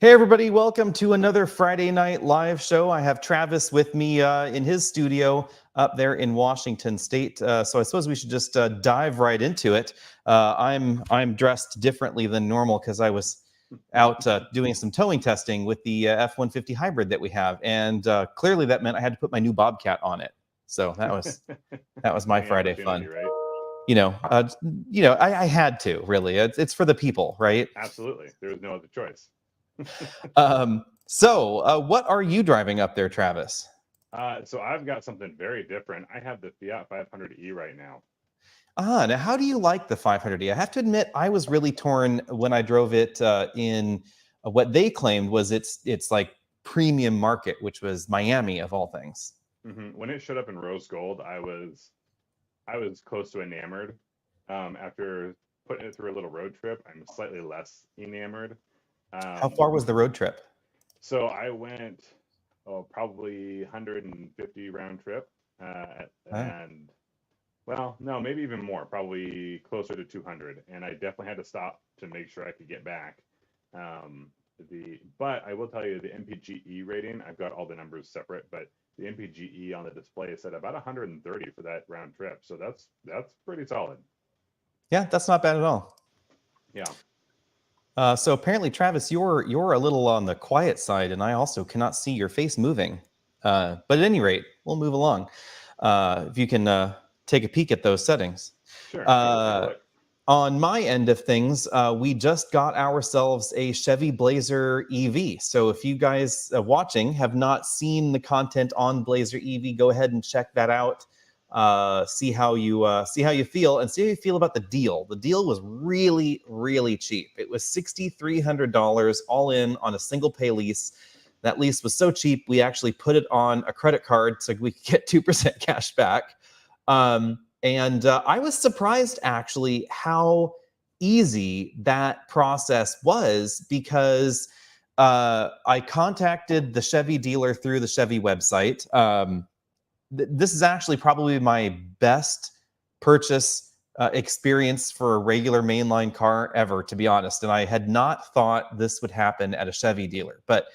Hey everybody, welcome to another Friday night live show. I have Travis with me in his studio up there in Washington State. So I suppose we should just dive right into it. I'm dressed differently than normal because I was out doing some towing testing with the F150 Hybrid that we have, and clearly that meant I had to put my new Bobcat on it. So that was my Friday fun. Right? I had to really. It's for the people, right? Absolutely. There was no other choice. So what are you driving up there, Travis? So I've got something very different. I have the Fiat 500e right now. Now how do you like the 500e? I have to admit, I was really torn when I drove it in what they claimed was it's like premium market, which was Miami of all things. When it showed up in rose gold, I was close to enamored. After putting it through a little road trip, I'm slightly less enamored. How far was the road trip? So I went, probably 150 round trip, and well, no, maybe even more, probably closer to 200. And I definitely had to stop to make sure I could get back. But I will tell you the MPGE rating. I've got all the numbers separate, but the MPGE on the display is set about 130 for that round trip. So that's pretty solid. Yeah, that's not bad at all. Yeah. So apparently, Travis, you're a little on the quiet side, and I also cannot see your face moving. But at any rate, we'll move along. If you can take a peek at those settings. Sure. On my end of things, we just got ourselves a Chevy Blazer EV. So if you guys watching have not seen the content on Blazer EV, go ahead and check that out. See how you feel, and see how you feel about the deal. The deal was really, really cheap. It was $6,300 all in on a single pay lease. That lease was so cheap, we actually put it on a credit card so we could get 2% cash back. And I was surprised actually how easy that process was, because I contacted the Chevy dealer through the Chevy website. This is actually probably my best purchase experience for a regular mainline car ever, to be honest. And I had not thought this would happen at a Chevy dealer. But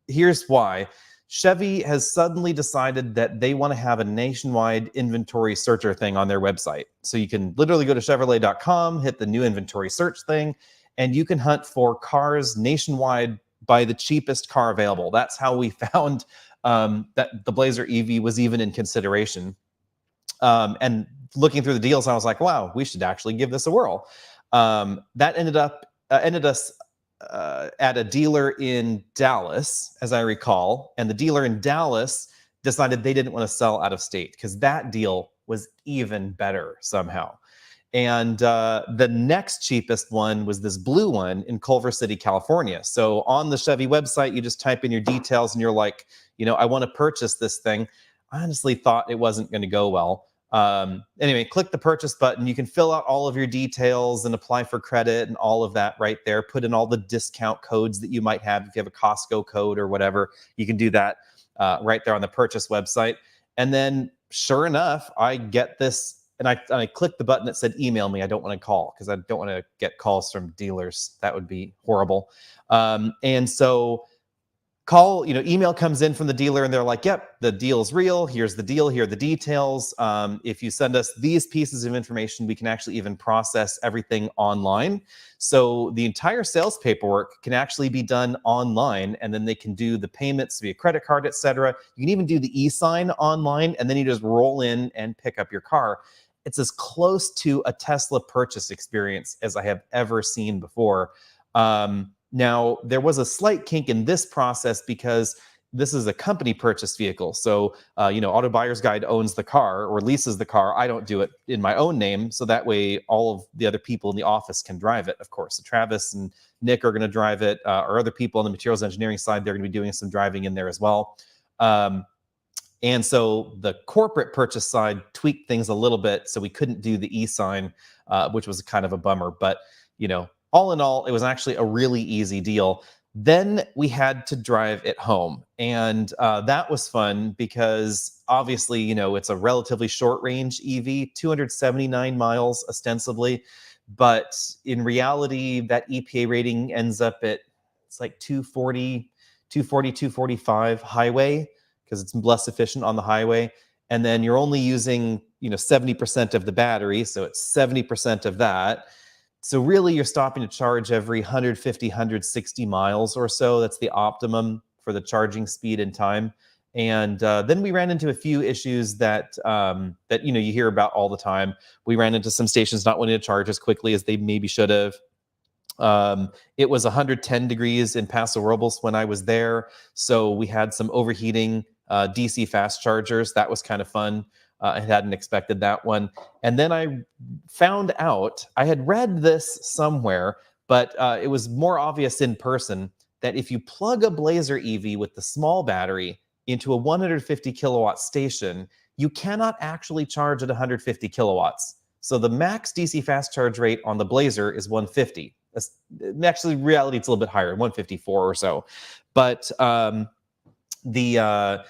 here's why. Chevy has suddenly decided that they want to have a nationwide inventory searcher thing on their website. So you can literally go to Chevrolet.com, hit the new inventory search thing, and you can hunt for cars nationwide by the cheapest car available. That's how we found that the Blazer EV was even in consideration. And looking through the deals, I was like, wow, we should actually give this a whirl. That ended us at a dealer in Dallas, as I recall. And the dealer in Dallas decided they didn't want to sell out of state because that deal was even better somehow. And the next cheapest one was this blue one in Culver City, California. So on the Chevy website, you just type in your details and you're like, I want to purchase this thing. I honestly thought it wasn't going to go well. Anyway, click the purchase button. You can fill out all of your details and apply for credit and all of that right there. Put in all the discount codes that you might have. If you have a Costco code or whatever, you can do that right there on the purchase website. And then sure enough, I get this. And I clicked the button that said email me. I don't want to call because I don't want to get calls from dealers. That would be horrible. And so email comes in from the dealer and they're like, yep, the deal's real. Here's the deal. Here are the details. If you send us these pieces of information, we can actually even process everything online. So the entire sales paperwork can actually be done online, and then they can do the payments via credit card, etc. You can even do the e-sign online, and then you just roll in and pick up your car. It's as close to a Tesla purchase experience as I have ever seen before. Now, there was a slight kink in this process because this is a company purchased vehicle. So, Auto Buyer's Guide owns the car or leases the car. I don't do it in my own name. So that way all of the other people in the office can drive it, of course. So Travis and Nick are going to drive it, or other people on the materials engineering side, they're going to be doing some driving in there as well. And so the corporate purchase side tweaked things a little bit, so we couldn't do the e-sign, which was kind of a bummer. But, all in all, it was actually a really easy deal. Then we had to drive it home. And that was fun because obviously, it's a relatively short range EV, 279 miles ostensibly. But in reality, that EPA rating ends up at It's like 245 highway because it's less efficient on the highway. And then you're only using, 70% of the battery. So it's 70% of that. So really you're stopping to charge every 150, 160 miles or so. That's the optimum for the charging speed and time. And then we ran into a few issues that you hear about all the time. We ran into some stations not wanting to charge as quickly as they maybe should have. It was 110 degrees in Paso Robles when I was there, so we had some overheating DC fast chargers. That was kind of fun. I hadn't expected that one. And then I found out, I had read this somewhere, but it was more obvious in person, that if you plug a Blazer EV with the small battery into a 150 kilowatt station, you cannot actually charge at 150 kilowatts. So the max DC fast charge rate on the Blazer is 150. Actually, reality, it's a little bit higher, 154 or so. But the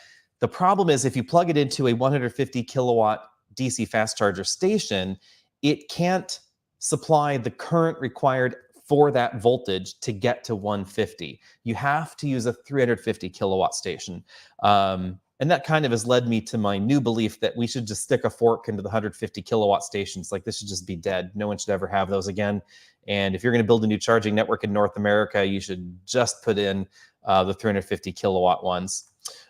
problem is, if you plug it into a 150 kilowatt DC fast charger station, it can't supply the current required for that voltage to get to 150. You have to use a 350 kilowatt station. And that kind of has led me to my new belief that we should just stick a fork into the 150 kilowatt stations. Like, this should just be dead. No one should ever have those again. And if you're going to build a new charging network in North America, you should just put in the 350 kilowatt ones.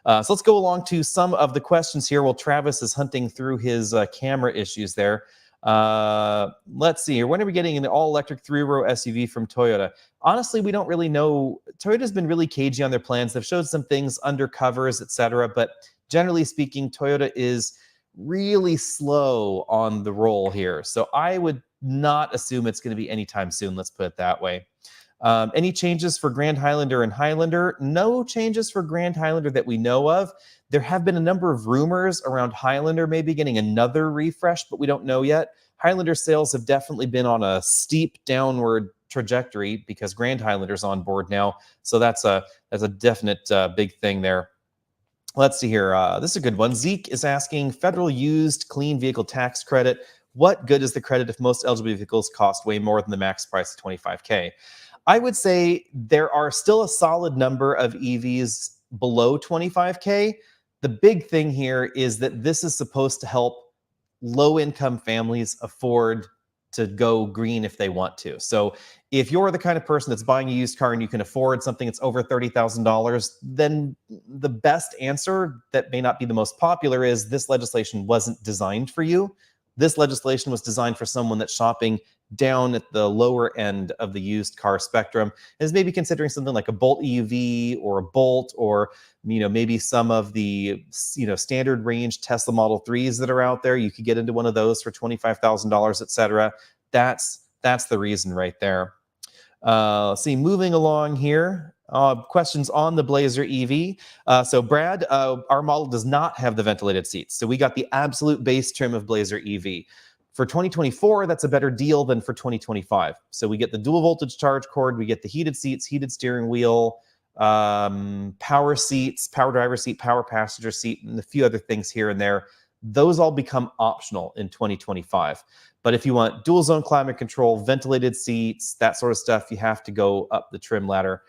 So let's go along to some of the questions here while Travis is hunting through his camera issues there. Let's see here. When are we getting an all-electric 3-row SUV from Toyota? Honestly, we don't really know. Toyota's been really cagey on their plans. They've showed some things under covers, etc. But generally speaking, Toyota is really slow on the roll here. So I would not assume it's going to be anytime soon. Let's put it that way. Any changes for Grand Highlander and Highlander? No changes for Grand Highlander that we know of. There have been a number of rumors around Highlander maybe getting another refresh, but we don't know yet. Highlander sales have definitely been on a steep downward trajectory because Grand Highlander's on board now. So that's a definite big thing there. Let's see here. This is a good one. Zeke is asking, federal used clean vehicle tax credit. What good is the credit if most eligible vehicles cost way more than the max price of $25K? I would say there are still a solid number of EVs below $25K. The big thing here is that this is supposed to help low-income families afford to go green if they want to. So if you're the kind of person that's buying a used car and you can afford something that's over $30,000, then the best answer that may not be the most popular is this legislation wasn't designed for you. This legislation was designed for someone that's shopping down at the lower end of the used car spectrum, and is maybe considering something like a Bolt EUV or a Bolt, or maybe some of the standard range Tesla Model 3s that are out there. You could get into one of those for $25,000, etc. That's the reason right there. See, moving along here. Questions on the Blazer EV. So Brad, our model does not have the ventilated seats. So we got the absolute base trim of Blazer EV. For 2024, that's a better deal than for 2025. So we get the dual voltage charge cord, we get the heated seats, heated steering wheel, power seats, power driver seat, power passenger seat, and a few other things here and there. Those all become optional in 2025. But if you want dual zone climate control, ventilated seats, that sort of stuff, you have to go up the trim ladder.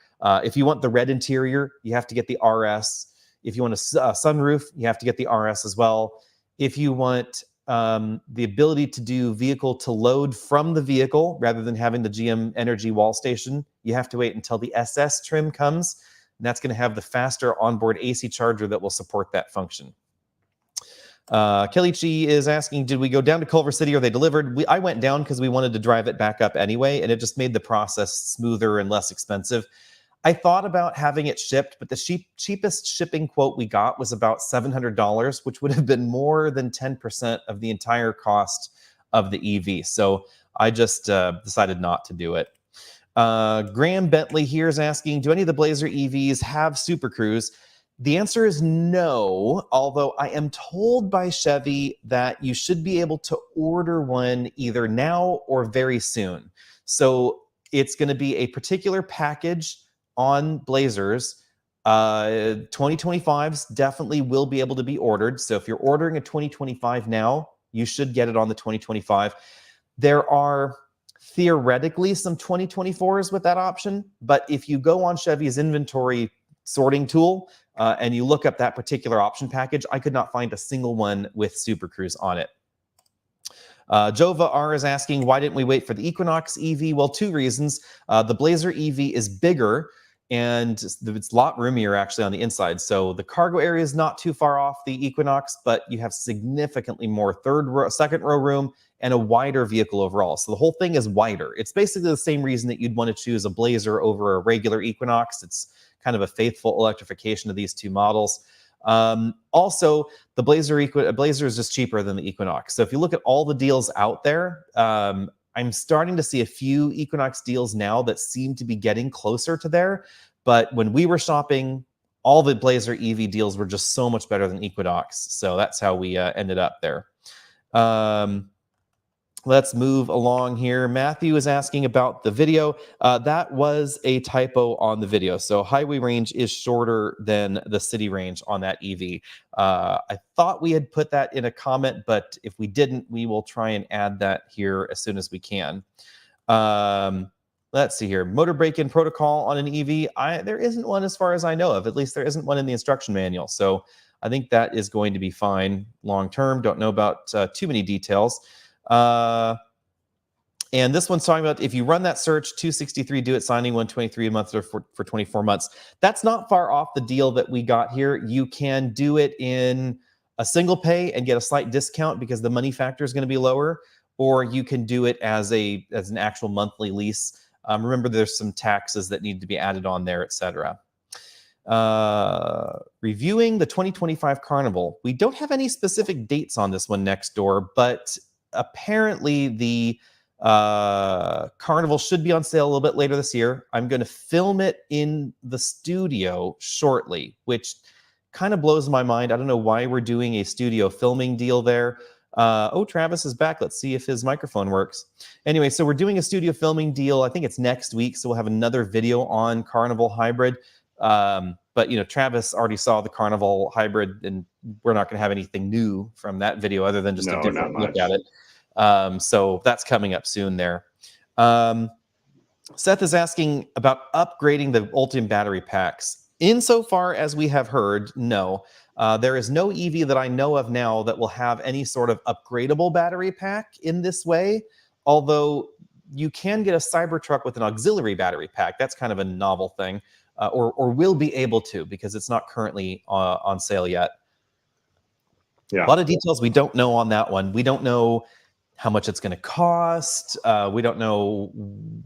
If you want the red interior, you have to get the RS. If you want a sunroof, you have to get the RS as well. If you want the ability to do vehicle to load from the vehicle rather than having the GM Energy wall station, you have to wait until the SS trim comes. And that's going to have the faster onboard AC charger that will support that function. Kelichi is asking, did we go down to Culver City or they delivered? I went down because we wanted to drive it back up anyway, and it just made the process smoother and less expensive. I thought about having it shipped, but the cheapest shipping quote we got was about $700, which would have been more than 10% of the entire cost of the EV. So I just decided not to do it. Graham Bentley here is asking, do any of the Blazer EVs have Super Cruise? The answer is no, although I am told by Chevy that you should be able to order one either now or very soon. So it's going to be a particular package on Blazers. 2025s definitely will be able to be ordered. So if you're ordering a 2025 now, you should get it on the 2025. There are theoretically some 2024s with that option. But if you go on Chevy's inventory sorting tool and you look up that particular option package, I could not find a single one with Super Cruise on it. Jova R is asking, why didn't we wait for the Equinox EV? Well, two reasons. The Blazer EV is bigger and it's a lot roomier actually on the inside. So the cargo area is not too far off the Equinox, but you have significantly more second row room and a wider vehicle overall. So the whole thing is wider. It's basically the same reason that you'd want to choose a Blazer over a regular Equinox. It's kind of a faithful electrification of these two models. Also, the Blazer is just cheaper than the Equinox. So if you look at all the deals out there, I'm starting to see a few Equinox deals now that seem to be getting closer to there. But when we were shopping, all the Blazer EV deals were just so much better than Equinox. So that's how we ended up there. Let's move along here. Matthew is asking about the video. That was a typo on the video. So highway range is shorter than the city range on that EV. I thought we had put that in a comment, but if we didn't, we will try and add that here as soon as we can. Let's see here. Motor break-in protocol on an EV. There isn't one as far as I know of. At least there isn't one in the instruction manual. So I think that is going to be fine long-term. Don't know about too many details. And this one's talking about if you run that search, 263 do it signing, 123 a month or for 24 months. That's not far off the deal that we got here. You can do it in a single pay and get a slight discount because the money factor is going to be lower, or you can do it as an actual monthly lease. Remember, there's some taxes that need to be added on there, etc. Reviewing the 2025 Carnival. We don't have any specific dates on this one next door, but apparently the Carnival should be on sale a little bit later this year. I'm going to film it in the studio shortly, which kind of blows my mind. I don't know why we're doing a studio filming deal there. Oh, Travis is back. Let's see if his microphone works. Anyway, so we're doing a studio filming deal. I think it's next week, so we'll have another video on Carnival Hybrid. But, you know, Travis already saw the Carnival Hybrid, and we're not going to have anything new from that video other than just a different look at it. So that's coming up soon there. Seth is asking about upgrading the Ultium battery packs. Insofar as we have heard, no. There is no EV that I know of now that will have any sort of upgradable battery pack in this way, although you can get a Cybertruck with an auxiliary battery pack. That's kind of a novel thing, or will be able to, because it's not currently on sale yet. Yeah. A lot of details we don't know on that one. We don't know how much it's going to cost. We don't know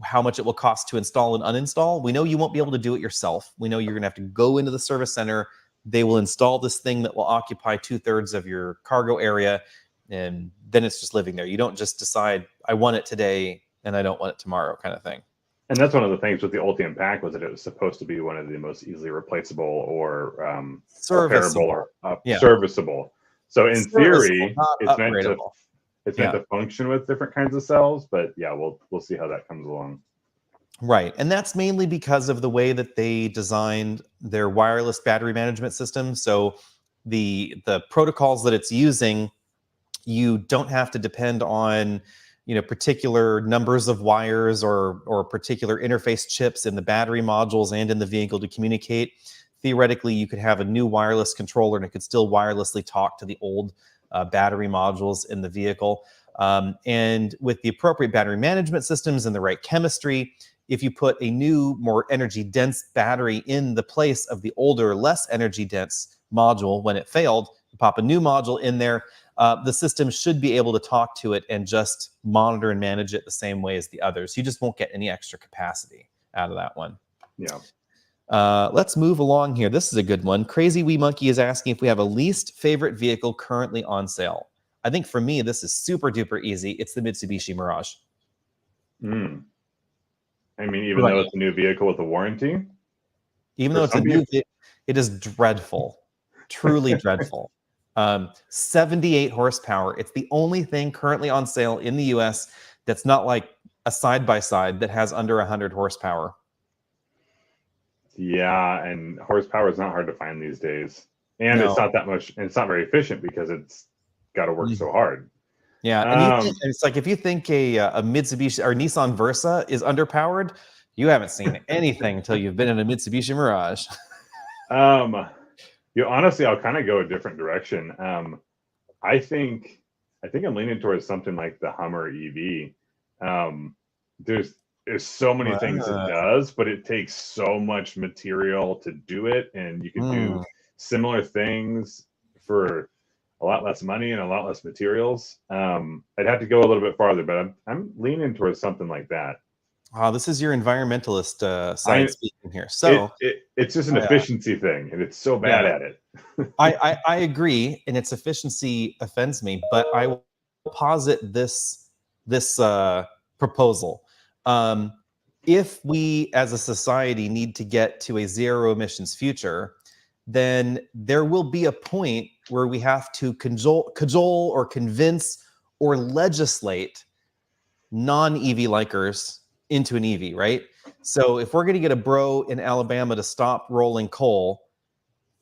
how much it will cost to install and uninstall. We know you won't be able to do it yourself. We know you're going to have to go into the service center. They will install this thing that will occupy 2/3 of your cargo area, and then it's just living there. You don't just decide, I want it today and I don't want it tomorrow kind of thing. And that's one of the things with the Ultium pack, was that it was supposed to be one of the most easily replaceable or repairable or serviceable. So in theory, it's meant to function with different kinds of cells, but yeah, we'll see how that comes along. Right, and that's mainly because of the way that they designed their wireless battery management system. So the protocols that it's using, you don't have to depend on, you know, particular numbers of wires or particular interface chips in the battery modules and in the vehicle to communicate. Theoretically, you could have a new wireless controller and it could still wirelessly talk to the old battery modules in the vehicle. And with the appropriate battery management systems and the right chemistry, if you put a new, more energy-dense battery in the place of the older, less energy-dense module when it failed, you pop a new module in there, the system should be able to talk to it and just monitor and manage it the same way as the others. You just won't get any extra capacity out of that one. Yeah. Let's move along here. This is a good one. Crazy Wee Monkey is asking if we have a least favorite vehicle currently on sale. I think for me, this is super duper easy. It's the Mitsubishi Mirage. I mean, even though it's a new vehicle with a warranty? Even though it's a new vehicle, it is dreadful. Truly dreadful. 78 horsepower. It's the only thing currently on sale in the US that's not like a side-by-side that has under 100 horsepower. Yeah, and horsepower is not hard to find these days. And it's not that much, and it's not very efficient because it's got to work so hard. Yeah, and you think it's like if you think a Mitsubishi or Nissan Versa is underpowered, you haven't seen anything until you've been in a Mitsubishi Mirage. Honestly, I'll kind of go a different direction. I think I'm leaning towards something like the Hummer EV. There's so many things it does, but it takes so much material to do it, and you can do similar things for a lot less money and a lot less materials. I'd have to go a little bit farther, but I'm leaning towards something like that. This is your environmentalist side speaking here. So it's just an efficiency thing, and it's so bad at it. I agree, and its efficiency offends me, but I will posit this proposal. If we as a society need to get to a zero emissions future, then there will be a point where we have to cajole or convince or legislate non-EV likers into an EV, right? So if we're going to get a bro in Alabama to stop rolling coal,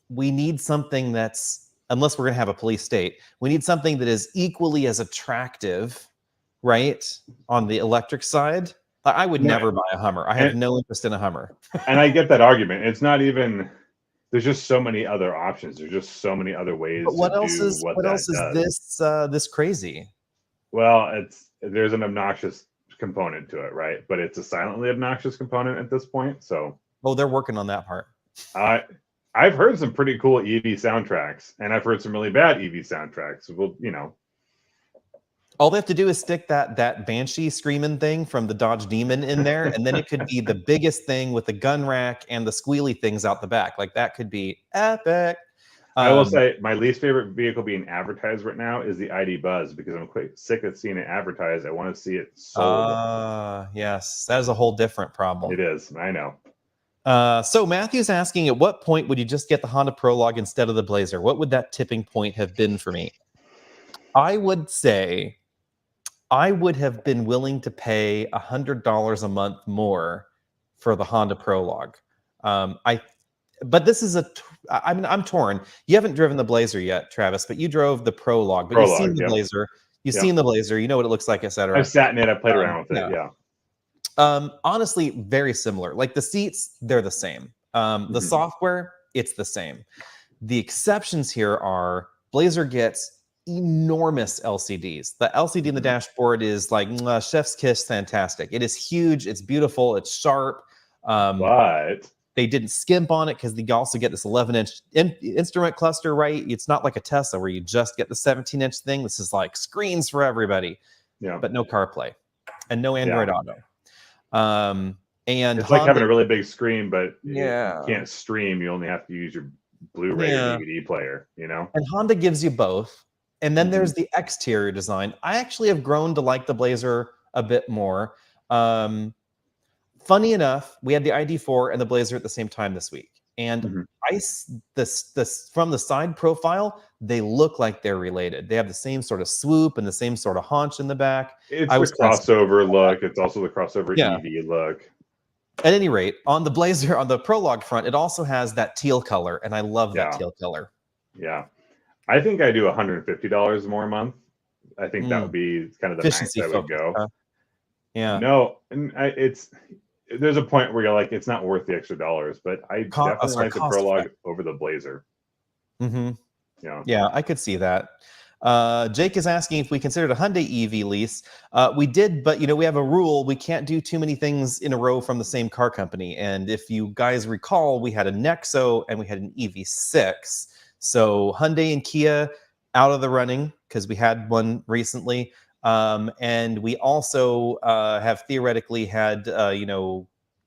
we need something that's, unless we're going to have a police state, we need something that is equally as attractive, right, on the electric side. I would never buy a Hummer. I have no interest in a Hummer. And I get that argument. It's not even, there's just so many other options. There's just so many other ways But what to else do is what else is does. this crazy? Well, there's an obnoxious component to it, right? But it's a silently obnoxious component at this point. So they're working on that part. I've heard some pretty cool EV soundtracks, and I've heard some really bad EV soundtracks. Well, all they have to do is stick that Banshee screaming thing from the Dodge Demon in there, and then it could be the biggest thing with the gun rack and the squealy things out the back. Like that could be epic. I will say my least favorite vehicle being advertised right now is the ID Buzz, because I'm quite sick of seeing it advertised. I want to see it sold. Yes, that is a whole different problem. It is. I know. So Matthew's asking, at what point would you just get the Honda Prologue instead of the Blazer? What would that tipping point have been for me? I would say I would have been willing to pay $100 a month more for the Honda Prologue. But this is I'm torn. You haven't driven the Blazer yet, Travis, but you drove the Prologue. But you've seen the Blazer. You've seen the Blazer. You know what it looks like, etc. I've sat in it. I've played around with it. Yeah. Honestly, very similar. Like the seats, they're the same. The software, it's the same. The exceptions here are Blazer gets enormous LCDs. The LCD in the dashboard is like chef's kiss, fantastic. It is huge. It's beautiful. It's sharp. But they didn't skimp on it because they also get this 11-inch instrument cluster, right? It's not like a Tesla where you just get the 17-inch thing. This is like screens for everybody. Yeah. But no CarPlay and no Android Auto. And it's like having a really big screen, but you Yeah. can't stream. You only have to use your Blu-ray or DVD player, you know? And Honda gives you both. And then there's the exterior design. I actually have grown to like the Blazer a bit more. Funny enough, we had the ID4 and the Blazer at the same time this week. And this from the side profile, they look like they're related. They have the same sort of swoop and the same sort of haunch in the back. It's the crossover look. It's also the crossover EV look. At any rate, on the Blazer, on the Prologue front, it also has that teal color, and I love that teal color. Yeah. I think I do $150 more a month. I think that would be kind of the max I would go. Yeah. No, and there's a point where you're like, it's not worth the extra dollars, but I definitely like the Prologue over the Blazer. Yeah, I could see that. Jake is asking if we considered a Hyundai EV lease. We did, but we have a rule. We can't do too many things in a row from the same car company. And if you guys recall, we had a Nexo and we had an EV6. So Hyundai and Kia out of the running because we had one recently. And we also have theoretically had,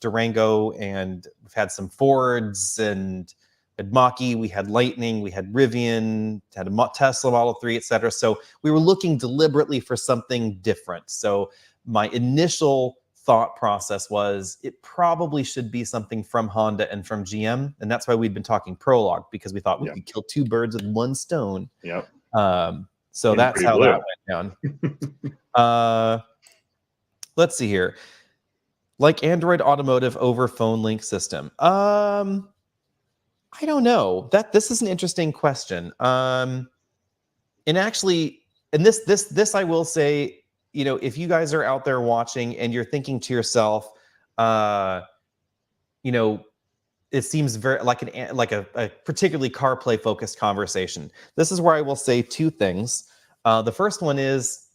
Durango, and we've had some Fords and had Mach-E, we had Lightning, we had Rivian, had a Tesla Model 3, etc. So we were looking deliberately for something different. So my initial thought process was it probably should be something from Honda and from GM. And that's why we'd been talking Prologue, because we thought we could kill two birds with one stone. Yep. So that's how that went down. Let's see here. Like Android Automotive over phone link system. I don't know. This is an interesting question. And actually, and this I will say, if you guys are out there watching and you're thinking to yourself, it seems very like a particularly CarPlay focused conversation. This is where I will say two things. The first one is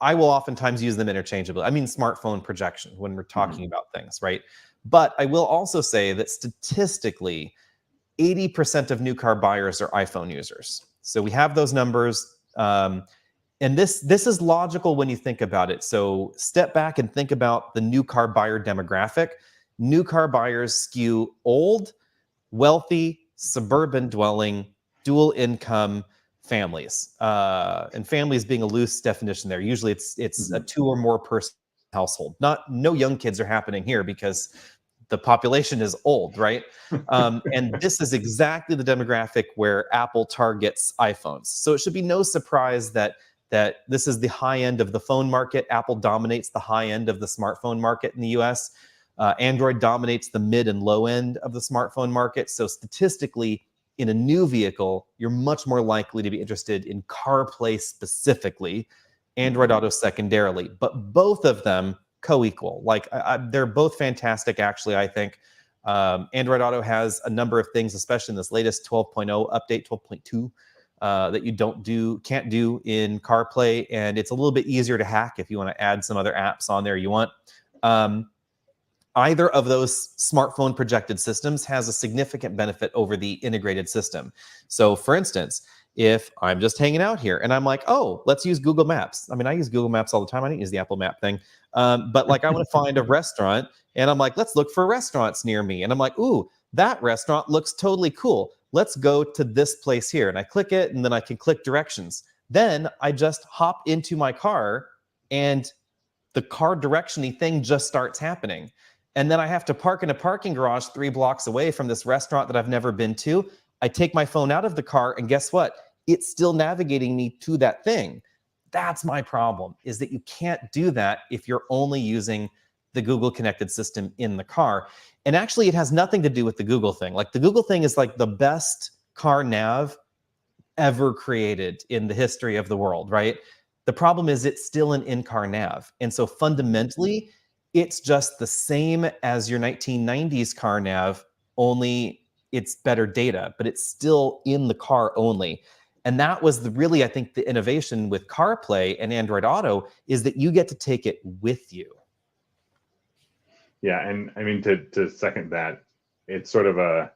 I will oftentimes use them interchangeably. I mean, smartphone projection when we're talking about things, right? But I will also say that statistically, 80% of new car buyers are iPhone users. So we have those numbers. And this is logical when you think about it. So step back and think about the new car buyer demographic. New car buyers skew old, wealthy, suburban dwelling, dual income families. And families being a loose definition there. Usually it's a 2 or more person household. No young kids are happening here because the population is old, right? And this is exactly the demographic where Apple targets iPhones. So it should be no surprise that this is the high end of the phone market. Apple dominates the high end of the smartphone market in the US. Android dominates the mid and low end of the smartphone market. So statistically, in a new vehicle, you're much more likely to be interested in CarPlay specifically, Android Auto secondarily, but both of them co-equal. Like they're both fantastic, actually, I think. Android Auto has a number of things, especially in this latest 12.0 update, 12.2, that you can't do in CarPlay, and it's a little bit easier to hack if you want to add some other apps on there you want. Either of those smartphone projected systems has a significant benefit over the integrated system. So for instance, if I'm just hanging out here and I'm like, oh, let's use Google Maps. I mean, I use Google Maps all the time. I don't use the Apple Map thing. But like I want to find a restaurant and I'm like, let's look for restaurants near me. And I'm like, ooh, that restaurant looks totally cool. Let's go to this place here. And I click it and then I can click directions. Then I just hop into my car and the car direction-y thing just starts happening. And then I have to park in a parking garage 3 blocks away from this restaurant that I've never been to. I take my phone out of the car and guess what? It's still navigating me to that thing. That's my problem, is that you can't do that if you're only using the Google connected system in the car. And actually it has nothing to do with the Google thing. Like the Google thing is like the best car nav ever created in the history of the world, right? The problem is it's still an in-car nav. And so fundamentally, it's just the same as your 1990s car nav, only it's better data, but it's still in the car only. And that was really, I think, the innovation with CarPlay and Android Auto is that you get to take it with you. Yeah, and I mean, to second that, it's sort of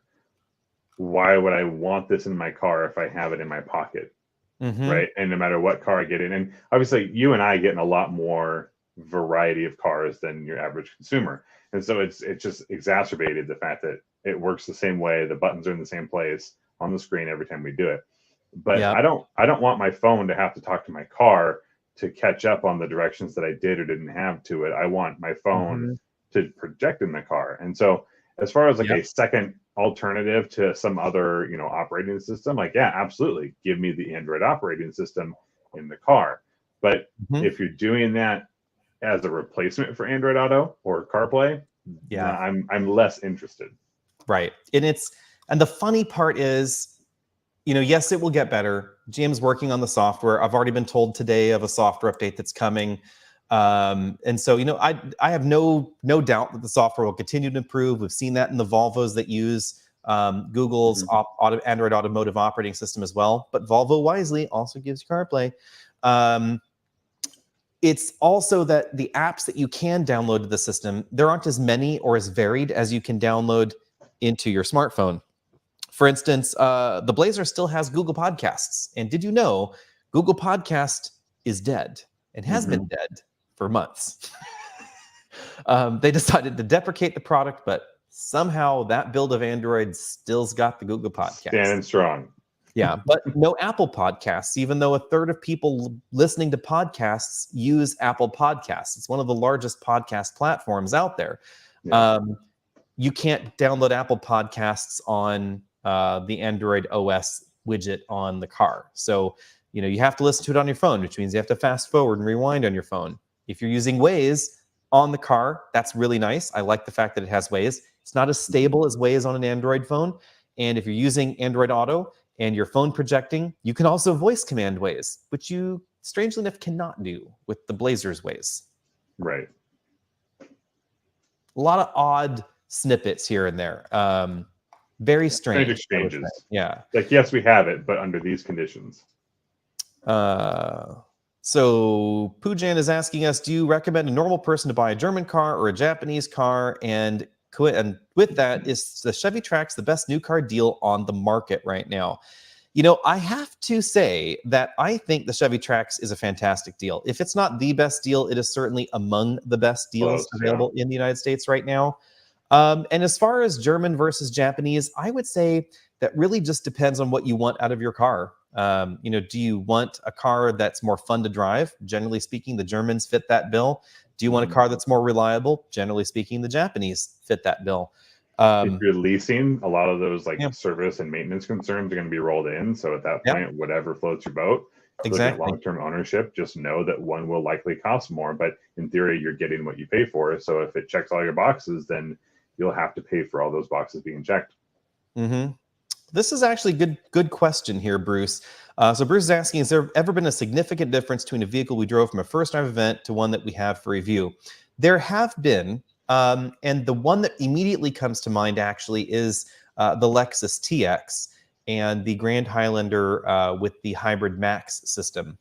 why would I want this in my car if I have it in my pocket, right? And no matter what car I get in, and obviously you and I get in a lot more variety of cars than your average consumer, and so it's just exacerbated the fact that it works the same way. The buttons are in the same place on the screen every time we do it. But I don't want my phone to have to talk to my car to catch up on the directions that I did or didn't have to it. I want my phone to project in the car. And so as far as like a second alternative to some other, operating system, like, yeah, absolutely. Give me the Android operating system in the car. But if you're doing that as a replacement for Android Auto or CarPlay, I'm less interested. Right. And the funny part is, yes, it will get better. GM's working on the software. I've already been told today of a software update that's coming. And so, I have no doubt that the software will continue to improve. We've seen that in the Volvos that use Google's Android automotive operating system as well. But Volvo wisely also gives you CarPlay. It's also that the apps that you can download to the system, there aren't as many or as varied as you can download into your smartphone. For instance, the Blazer still has Google Podcasts. And did you know Google Podcast is dead and has been dead for months? They decided to deprecate the product, but somehow that build of Android still's got the Google Podcast. Standing strong. Yeah, but no Apple Podcasts, even though 1/3 of people listening to podcasts use Apple Podcasts. It's one of the largest podcast platforms out there. Yeah. You can't download Apple Podcasts on the Android OS widget on the car. So, you have to listen to it on your phone, which means you have to fast forward and rewind on your phone. If you're using Waze on the car, that's really nice. I like the fact that it has Waze. It's not as stable as Waze on an Android phone. And if you're using Android Auto, and your phone projecting, you can also voice command Waze, which you strangely enough cannot do with the Blazer's Waze. Right. A lot of odd snippets here and there. Very strange. Exchanges. Yeah. Like, yes, we have it, but under these conditions. So Poojan is asking us, do you recommend a normal person to buy a German car or a Japanese car? And with that, is the Chevy Trax the best new car deal on the market right now? You know, I have to say that I think the Chevy Trax is a fantastic deal. If it's not the best deal, it is certainly among the best deals available in the United States right now. And as far as German versus Japanese, I would say that really just depends on what you want out of your car. You know, do you want a car that's more fun to drive? Generally speaking, the Germans fit that bill. Do you want a car that's more reliable? Generally speaking, the Japanese fit that bill. If you're leasing, a lot of those service and maintenance concerns are going to be rolled in. So at that point, whatever floats your boat. Exactly. Looking at long-term ownership, just know that one will likely cost more, but in theory, you're getting what you pay for. So if it checks all your boxes, then you'll have to pay for all those boxes being checked. This is actually a good question here, Bruce. So Bruce is asking, has there ever been a significant difference between a vehicle we drove from a first time event to one that we have for review? There have been, and the one that immediately comes to mind actually is the Lexus TX and the Grand Highlander with the Hybrid Max system.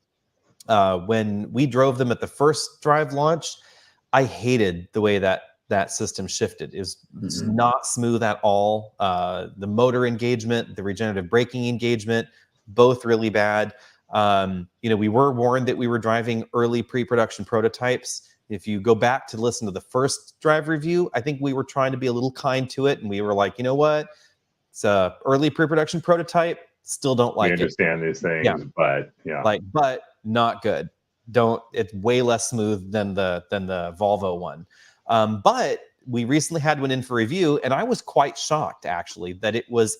When we drove them at the first drive launch, I hated the way that system shifted. It was not smooth at all. The motor engagement, the regenerative braking engagement, both really bad. You know, we were warned that we were driving early pre-production prototypes. If you go back to listen to the first drive review, I think we were trying to be a little kind to it. And we were like, you know what? It's a early pre-production prototype. Still don't like it. We understand these things, but but not good. It's way less smooth than the Volvo one. But we recently had one in for review, and I was quite shocked, actually, that it was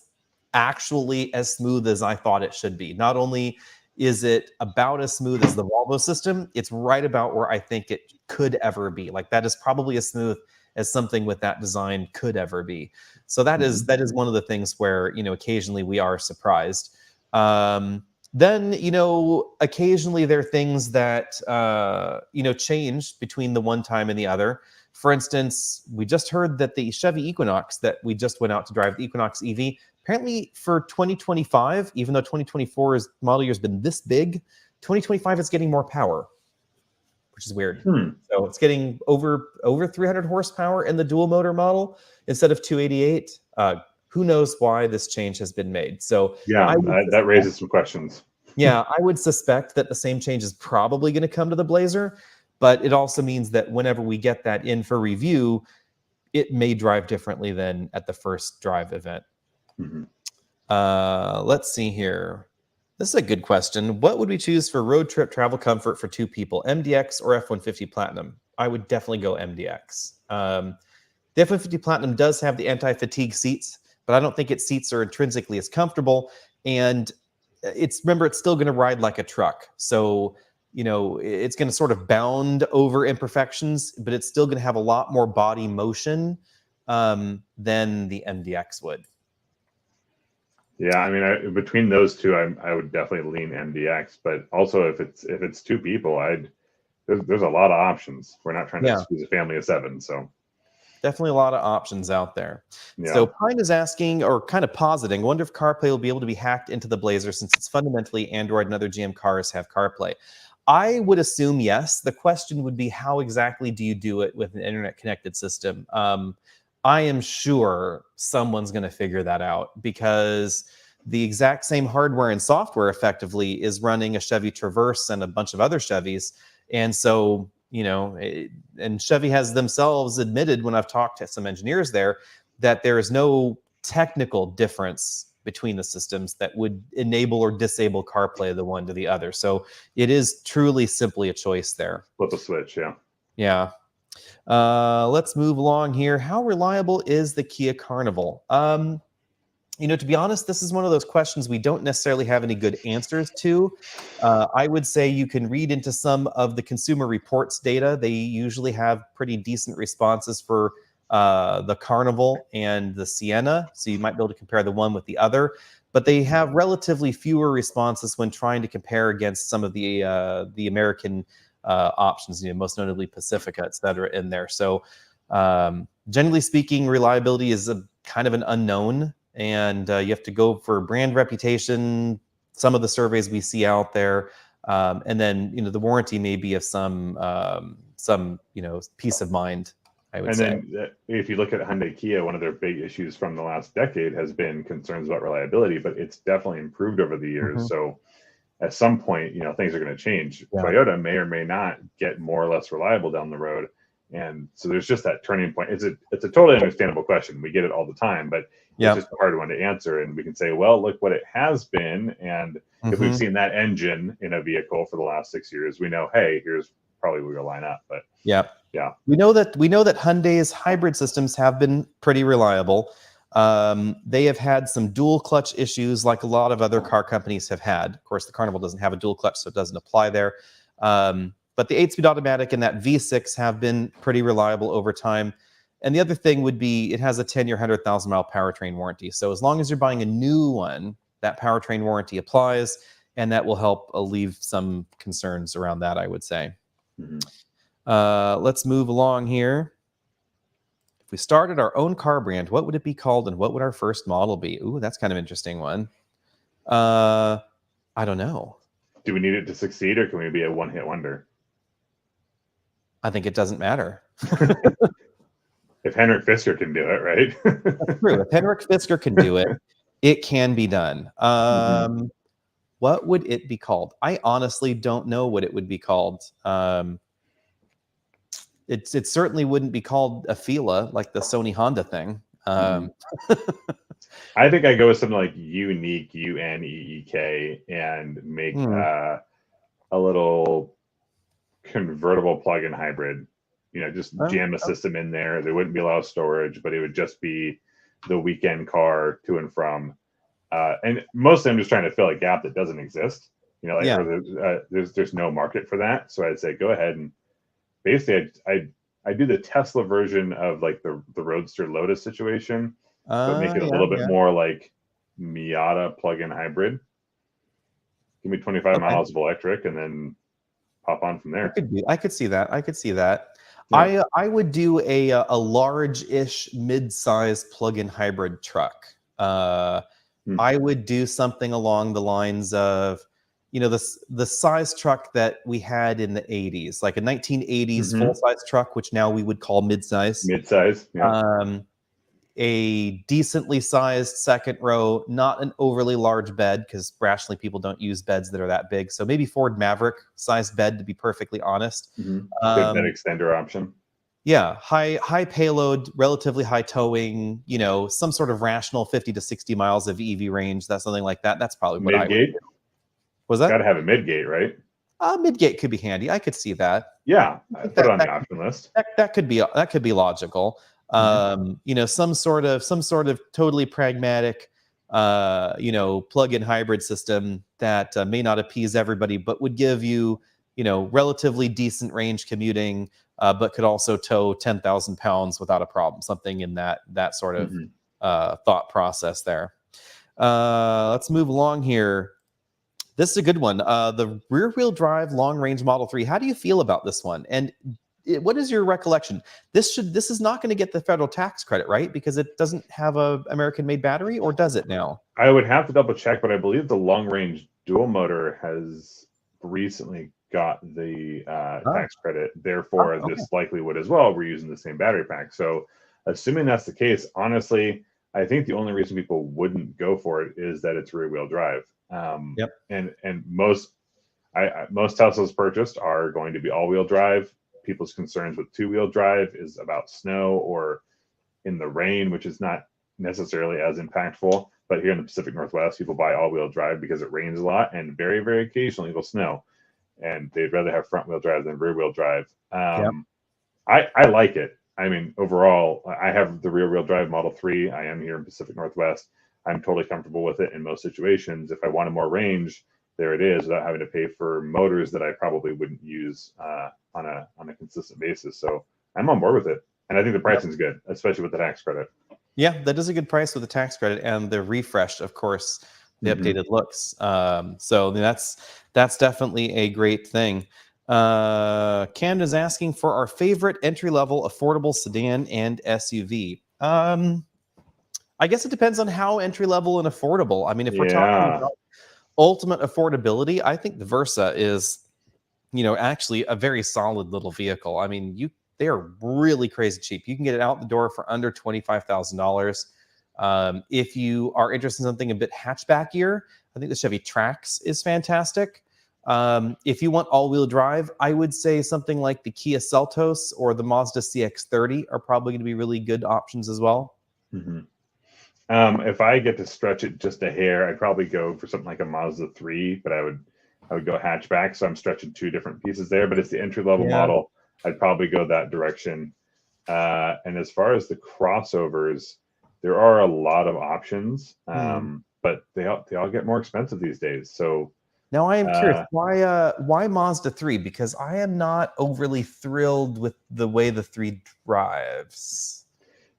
actually as smooth as I thought it should be. Not only is it about as smooth as the Volvo system, it's right about where I think it could ever be. Like, that is probably as smooth as something with that design could ever be. So that is one of the things where, you know, occasionally we are surprised. Then, you know, occasionally there are things that, you know, change between the one time and the other. For instance, we just heard that the Chevy Equinox that we just went out to drive, the Equinox EV, apparently for 2025, even though 2024's model year has been this big, 2025 is getting more power, which is weird. So it's getting over 300 horsepower in the dual motor model instead of 288. Who knows why this change has been made? So yeah, that raises some questions. Yeah, I would suspect that the same change is probably going to come to the Blazer, but it also means that whenever we get that in for review, it may drive differently than at the first drive event. Let's see here. This is a good question. What would we choose for road trip travel comfort for two people, MDX or F150 Platinum? I would definitely go MDX. The F150 Platinum does have the anti-fatigue seats, but I don't think its seats are intrinsically as comfortable. And remember, it's still going to ride like a truck. So, you know, it's going to sort of bound over imperfections, but it's still going to have a lot more body motion than the MDX would. Yeah, I mean, between those two, I would definitely lean MDX. But also, if it's two people, there's a lot of options. We're not trying to squeeze a family of 7, so definitely a lot of options out there. Yeah. So Pine is asking, or kind of positing, I wonder if CarPlay will be able to be hacked into the Blazer since it's fundamentally Android and other GM cars have CarPlay. I would assume yes. The question would be, how exactly do you do it with an internet-connected system? I am sure someone's going to figure that out, because the exact same hardware and software effectively is running a Chevy Traverse and a bunch of other Chevys. And so, you know, and Chevy has themselves admitted, when I've talked to some engineers there, that there is no technical difference between the systems that would enable or disable CarPlay the one to the other. So it is truly simply a choice there. Flip a switch, yeah. Yeah. Let's move along here. How reliable is the Kia Carnival? You know, to be honest, this is one of those questions we don't necessarily have any good answers to. I would say you can read into some of the Consumer Reports data. They usually have pretty decent responses for the Carnival and the Sienna, so you might be able to compare the one with the other. But they have relatively fewer responses when trying to compare against some of the American options, most notably Pacifica, et cetera, in there. So generally speaking, reliability is a kind of an unknown, and you have to go for brand reputation, some of the surveys we see out there, and then the warranty may be of some peace of mind, I would say. And then if you look at Hyundai Kia, one of their big issues from the last decade has been concerns about reliability, but it's definitely improved over the years. Mm-hmm. So at some point, things are going to change. Yeah. Toyota may or may not get more or less reliable down the road. And so there's just that turning point. It's a totally understandable question. We get it all the time, but it's just a hard one to answer. And we can say, well, look what it has been. And if we've seen that engine in a vehicle for the last 6 years, we know, hey, here's probably where we'll line up. But yeah, we know that Hyundai's hybrid systems have been pretty reliable. They have had some dual clutch issues like a lot of other car companies have had. Of course, the Carnival doesn't have a dual clutch, so it doesn't apply there. But the 8-speed automatic and that V6 have been pretty reliable over time. And the other thing would be it has a 10-year, 100,000-mile powertrain warranty. So as long as you're buying a new one, that powertrain warranty applies, and that will help alleviate some concerns around that, I would say. Let's move along here. If we started our own car brand, what would it be called, and what would our first model be? Ooh, that's kind of an interesting one. I don't know. Do we need it to succeed, or can we be a one-hit wonder? I think it doesn't matter. If Henrik Fisker can do it, right? That's true. If Henrik Fisker can do it, it can be done. What would it be called? I honestly don't know what it would be called. It certainly wouldn't be called a Fila, like the Sony Honda thing. I think I go with something like Unique, UNEEK, and make a little convertible plug-in hybrid. Just jam a system in there. There wouldn't be a lot of storage, but it would just be the weekend car to and from. And mostly I'm just trying to fill a gap that doesn't exist. There's no market for that. So I'd say go ahead and basically I do the Tesla version of like the Roadster Lotus situation, but make it a little bit more like Miata plug-in hybrid. Give me 25 miles of electric and then pop on from there. I could see that. Yeah. I would do a large-ish mid-size plug-in hybrid truck. I would do something along the lines of, the size truck that we had in the 80s, like a 1980s full-size truck, which now we would call mid-size. Mid-size, yeah. A decently sized second row, not an overly large bed, because rationally people don't use beds that are that big. So maybe Ford Maverick sized bed, to be perfectly honest. Good bed extender option. Yeah, high payload, relatively high towing, some sort of rational 50 to 60 miles of EV range. That's something like that. That's probably what I would do. Was that? Got to have a mid-gate, right? Mid-gate could be handy. I could see that. Yeah, put it on the option list. That could be logical. Some sort of totally pragmatic, plug-in hybrid system that may not appease everybody, but would give you, relatively decent range commuting, but could also tow 10,000 pounds without a problem. Something in that sort of thought process there. Let's move along here. This is a good one. The rear-wheel drive long-range Model 3. How do you feel about this one? And what is your recollection? This is not going to get the federal tax credit, right? Because it doesn't have a American-made battery, or does it now? I would have to double check, but I believe the long-range dual motor has recently got the tax credit. Therefore, this likely would as well. We're using the same battery pack. So assuming that's the case, honestly, I think the only reason people wouldn't go for it is that it's rear-wheel drive. And most Teslas purchased are going to be all-wheel drive. People's concerns with two-wheel drive is about snow or in the rain, which is not necessarily as impactful. But here in the Pacific Northwest, people buy all-wheel drive because it rains a lot, and very, very occasionally it'll snow. And they'd rather have front-wheel drive than rear-wheel drive. I like it. I mean, overall, I have the rear-wheel drive Model 3. I am here in Pacific Northwest. I'm totally comfortable with it in most situations. If I wanted more range, there it is, without having to pay for motors that I probably wouldn't use on a consistent basis. So I'm on board with it. And I think the pricing is good, especially with the tax credit. Yeah, that is a good price with the tax credit and the refresh, of course, the updated looks. So that's definitely a great thing. Canada's asking for our favorite entry-level affordable sedan and SUV. I guess it depends on how entry-level and affordable. I mean, if we're talking about ultimate affordability, I think the Versa is, actually a very solid little vehicle. I mean, they are really crazy cheap. You can get it out the door for under $25,000. If you are interested in something a bit hatchbackier, I think the Chevy Trax is fantastic. If you want all-wheel drive, I would say something like the Kia Seltos or the Mazda CX-30 are probably going to be really good options as well. If I get to stretch it just a hair, I'd probably go for something like a Mazda 3, but I would go hatchback. So I'm stretching two different pieces there, but it's the entry-level model. I'd probably go that direction. And as far as the crossovers, there are a lot of options, but they all get more expensive these days. So now I am curious, why Mazda 3? Because I am not overly thrilled with the way the 3 drives.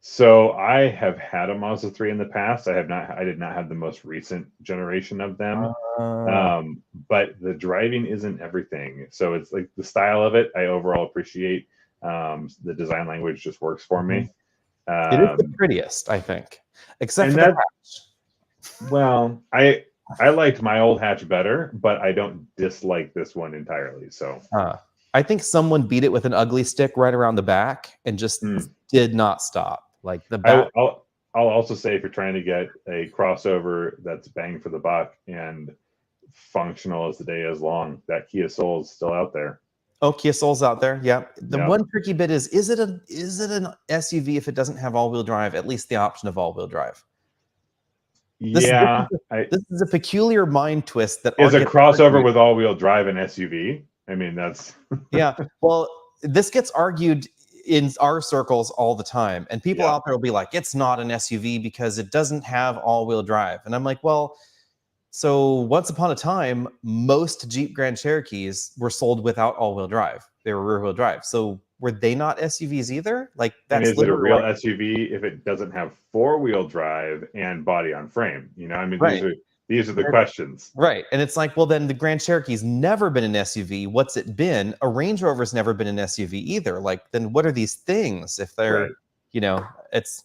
So I have had a Mazda 3 in the past. I did not have the most recent generation of them. But the driving isn't everything. So it's like the style of it, I overall appreciate. The design language just works for me. It is the prettiest, I think, except for the hatch. Well, I liked my old hatch better, but I don't dislike this one entirely. So I think someone beat it with an ugly stick right around the back and just did not stop. Like the back. I'll also say, if you're trying to get a crossover that's bang for the buck and functional as the day is long, that Kia Soul is still out there. Oh, Kia Soul's out there. Yeah. The one tricky bit is it an SUV if it doesn't have all-wheel drive? At least the option of all-wheel drive. This is a peculiar mind twist that is a crossover with all-wheel drive and SUV. I mean, that's yeah. Well, this gets argued in our circles all the time, and people out there will be like, it's not an SUV because it doesn't have all-wheel drive. And I'm like, well, so once upon a time, most Jeep Grand Cherokees were sold without all-wheel drive. They were rear-wheel drive. So were they not SUVs either? Like, that's is it a real SUV if it doesn't have four-wheel drive and body on frame? I mean, these are the questions. Right. And it's like, well, then the Grand Cherokee's never been an SUV. What's it been? A Range Rover's never been an SUV either. Like, then what are these things if they're, it's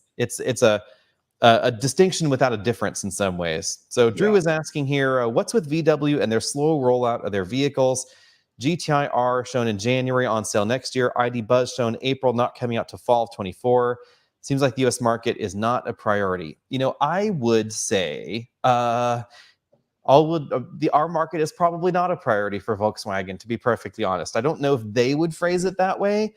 a distinction without a difference in some ways. So Drew is asking here, what's with VW and their slow rollout of their vehicles? GTI R shown in January, on sale next year. ID Buzz shown April, not coming out to fall of 24. Seems like the U.S. market is not a priority. I would say our market is probably not a priority for Volkswagen, to be perfectly honest. I don't know if they would phrase it that way,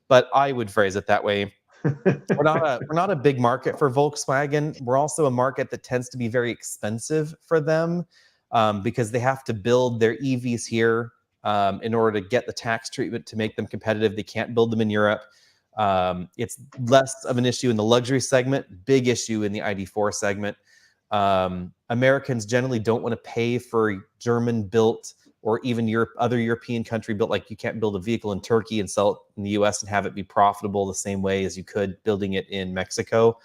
but I would phrase it that way. We're not a big market for Volkswagen. We're also a market that tends to be very expensive for them because they have to build their EVs here in order to get the tax treatment to make them competitive. They can't build them in Europe. It's less of an issue in the luxury segment, big issue in the ID4 segment. Americans generally don't want to pay for German-built or even other European country-built. Like, you can't build a vehicle in Turkey and sell it in the U.S. and have it be profitable the same way as you could building it in Mexico.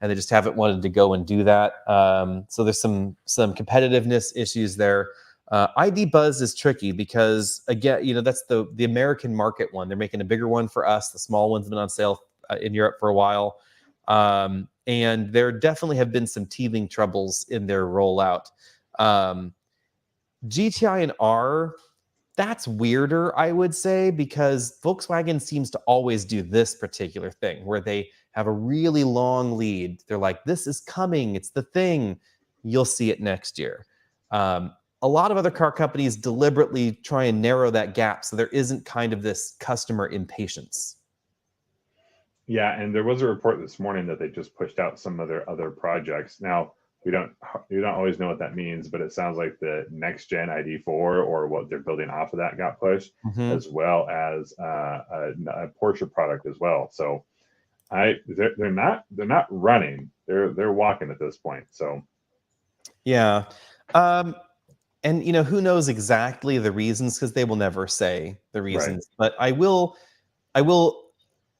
And they just haven't wanted to go and do that. So there's some competitiveness issues there. ID Buzz is tricky because, again, that's the American market one. They're making a bigger one for us. The small one's been on sale in Europe for a while. And there definitely have been some teething troubles in their rollout. GTI and R, that's weirder, I would say, because Volkswagen seems to always do this particular thing where they have a really long lead. They're like, this is coming. It's the thing. You'll see it next year. A lot of other car companies deliberately try and narrow that gap so there isn't kind of this customer impatience. Yeah, and there was a report this morning that they just pushed out some of their other projects. Now, we don't always know what that means, but it sounds like the next gen ID4 or what they're building off of that got pushed, as well as a Porsche product as well. So they're not running; they're walking at this point. So yeah. And who knows exactly the reasons, because they will never say the reasons. Right. But I will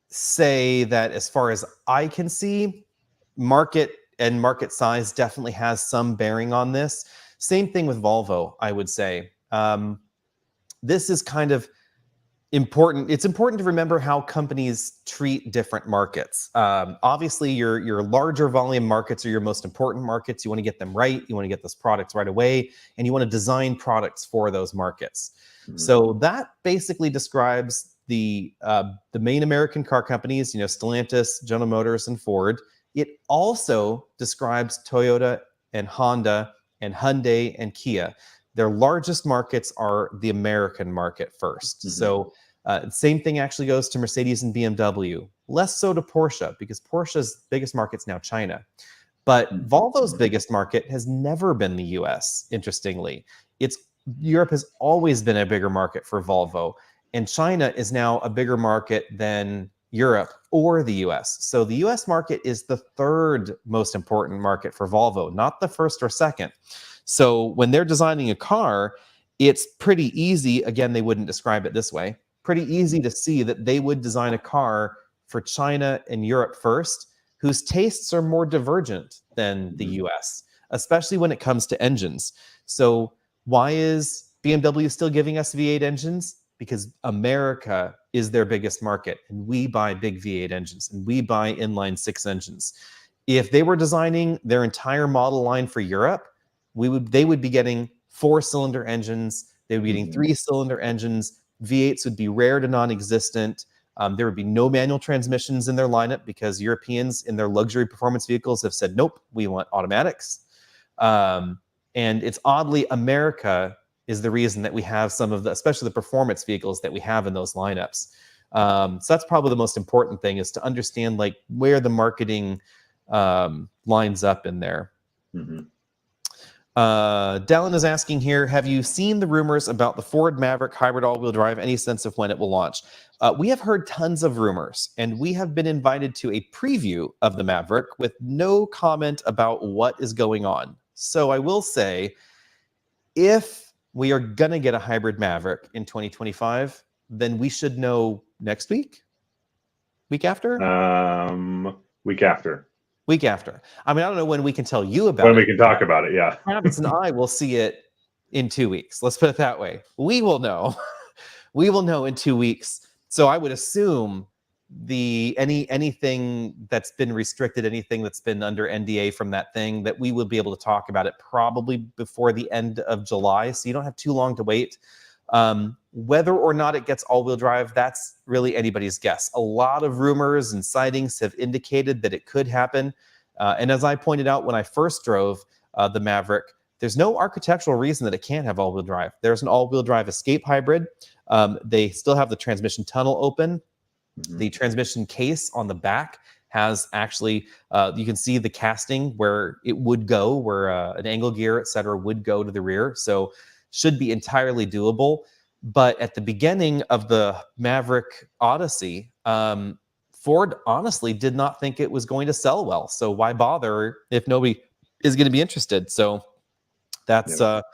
say that as far as I can see, market and market size definitely has some bearing on this. Same thing with Volvo, I would say. This is kind of important. It's important to remember how companies treat different markets. Obviously, your larger volume markets are your most important markets. You want to get them right. You want to get those products right away, and you want to design products for those markets. So that basically describes the main American car companies, Stellantis, General Motors, and Ford. It also describes Toyota and Honda and Hyundai and Kia. Their largest markets are the American market first. So same thing actually goes to Mercedes and BMW. Less so to Porsche, because Porsche's biggest market's now China. But Volvo's biggest market has never been the US, interestingly. Europe has always been a bigger market for Volvo, and China is now a bigger market than Europe or the US. So the US market is the third most important market for Volvo, not the first or second. So when they're designing a car, it's pretty easy. Again, they wouldn't describe it this way. Pretty easy to see that they would design a car for China and Europe first, whose tastes are more divergent than the US, especially when it comes to engines. So why is BMW still giving us V8 engines? Because America is their biggest market, and we buy big V8 engines, and we buy inline six engines. If they were designing their entire model line for Europe, they would be getting 4-cylinder engines. They would be getting 3-cylinder engines. V8s would be rare to non-existent. There would be no manual transmissions in their lineup because Europeans in their luxury performance vehicles have said, nope, we want automatics. And it's oddly America is the reason that we have some of the, especially the performance vehicles that we have in those lineups. So that's probably the most important thing, is to understand like where the marketing lines up in there. Dallin is asking here, have you seen the rumors about the Ford Maverick hybrid all-wheel drive? Any sense of when it will launch? We have heard tons of rumors, and we have been invited to a preview of the Maverick with no comment about what is going on. So I will say, if we are going to get a hybrid Maverick in 2025, then we should know next week? Week after? Week after. Week after. I mean, I don't know when we can tell you about it. When we can talk about it, yeah. Travis and I will see it in 2 weeks. Let's put it that way. We will know. We will know in 2 weeks. So I would assume anything that's been restricted, anything that's been under NDA from that thing, that we will be able to talk about it probably before the end of July. So you don't have too long to wait. Whether or not it gets all-wheel drive, that's really anybody's guess. A lot of rumors and sightings have indicated that it could happen. And as I pointed out when I first drove the Maverick, there's no architectural reason that it can't have all-wheel drive. There's an all-wheel drive escape hybrid. They still have the transmission tunnel open. The transmission case on the back has actually, you can see the casting where it would go, where an angle gear, etc., would go to the rear. So should be entirely doable. But at the beginning of the Maverick Odyssey, Ford honestly did not think it was going to sell well. So why bother if nobody is going to be interested? So that's how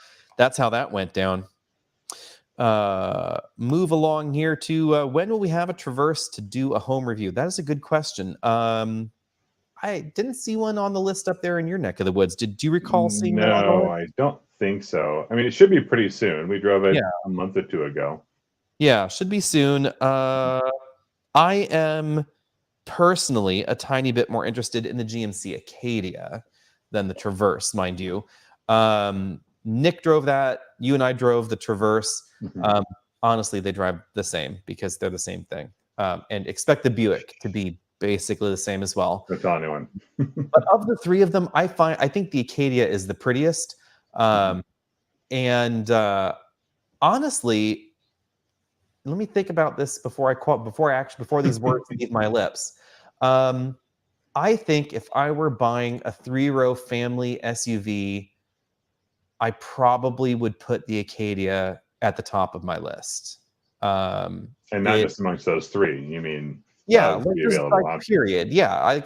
that went down. Move along here to when will we have a Traverse to do a home review? That is a good question. I didn't see one on the list up there in your neck of the woods. Did you recall seeing one? No, I don't think so. I mean, it should be pretty soon. We drove it a month or two ago. Yeah, should be soon. I am personally a tiny bit more interested in the GMC Acadia than the Traverse, mind you. Nick drove that. You and I drove the Traverse. Honestly, they drive the same because they're the same thing. And expect the Buick to be basically the same as well. That's the only one. But of the three of them, I think the Acadia is the prettiest. And honestly, let me think about this before these words leave my lips. I think if I were buying a 3-row family SUV, I probably would put the Acadia at the top of my list. And not just amongst those three. You mean? Yeah, period. Yeah,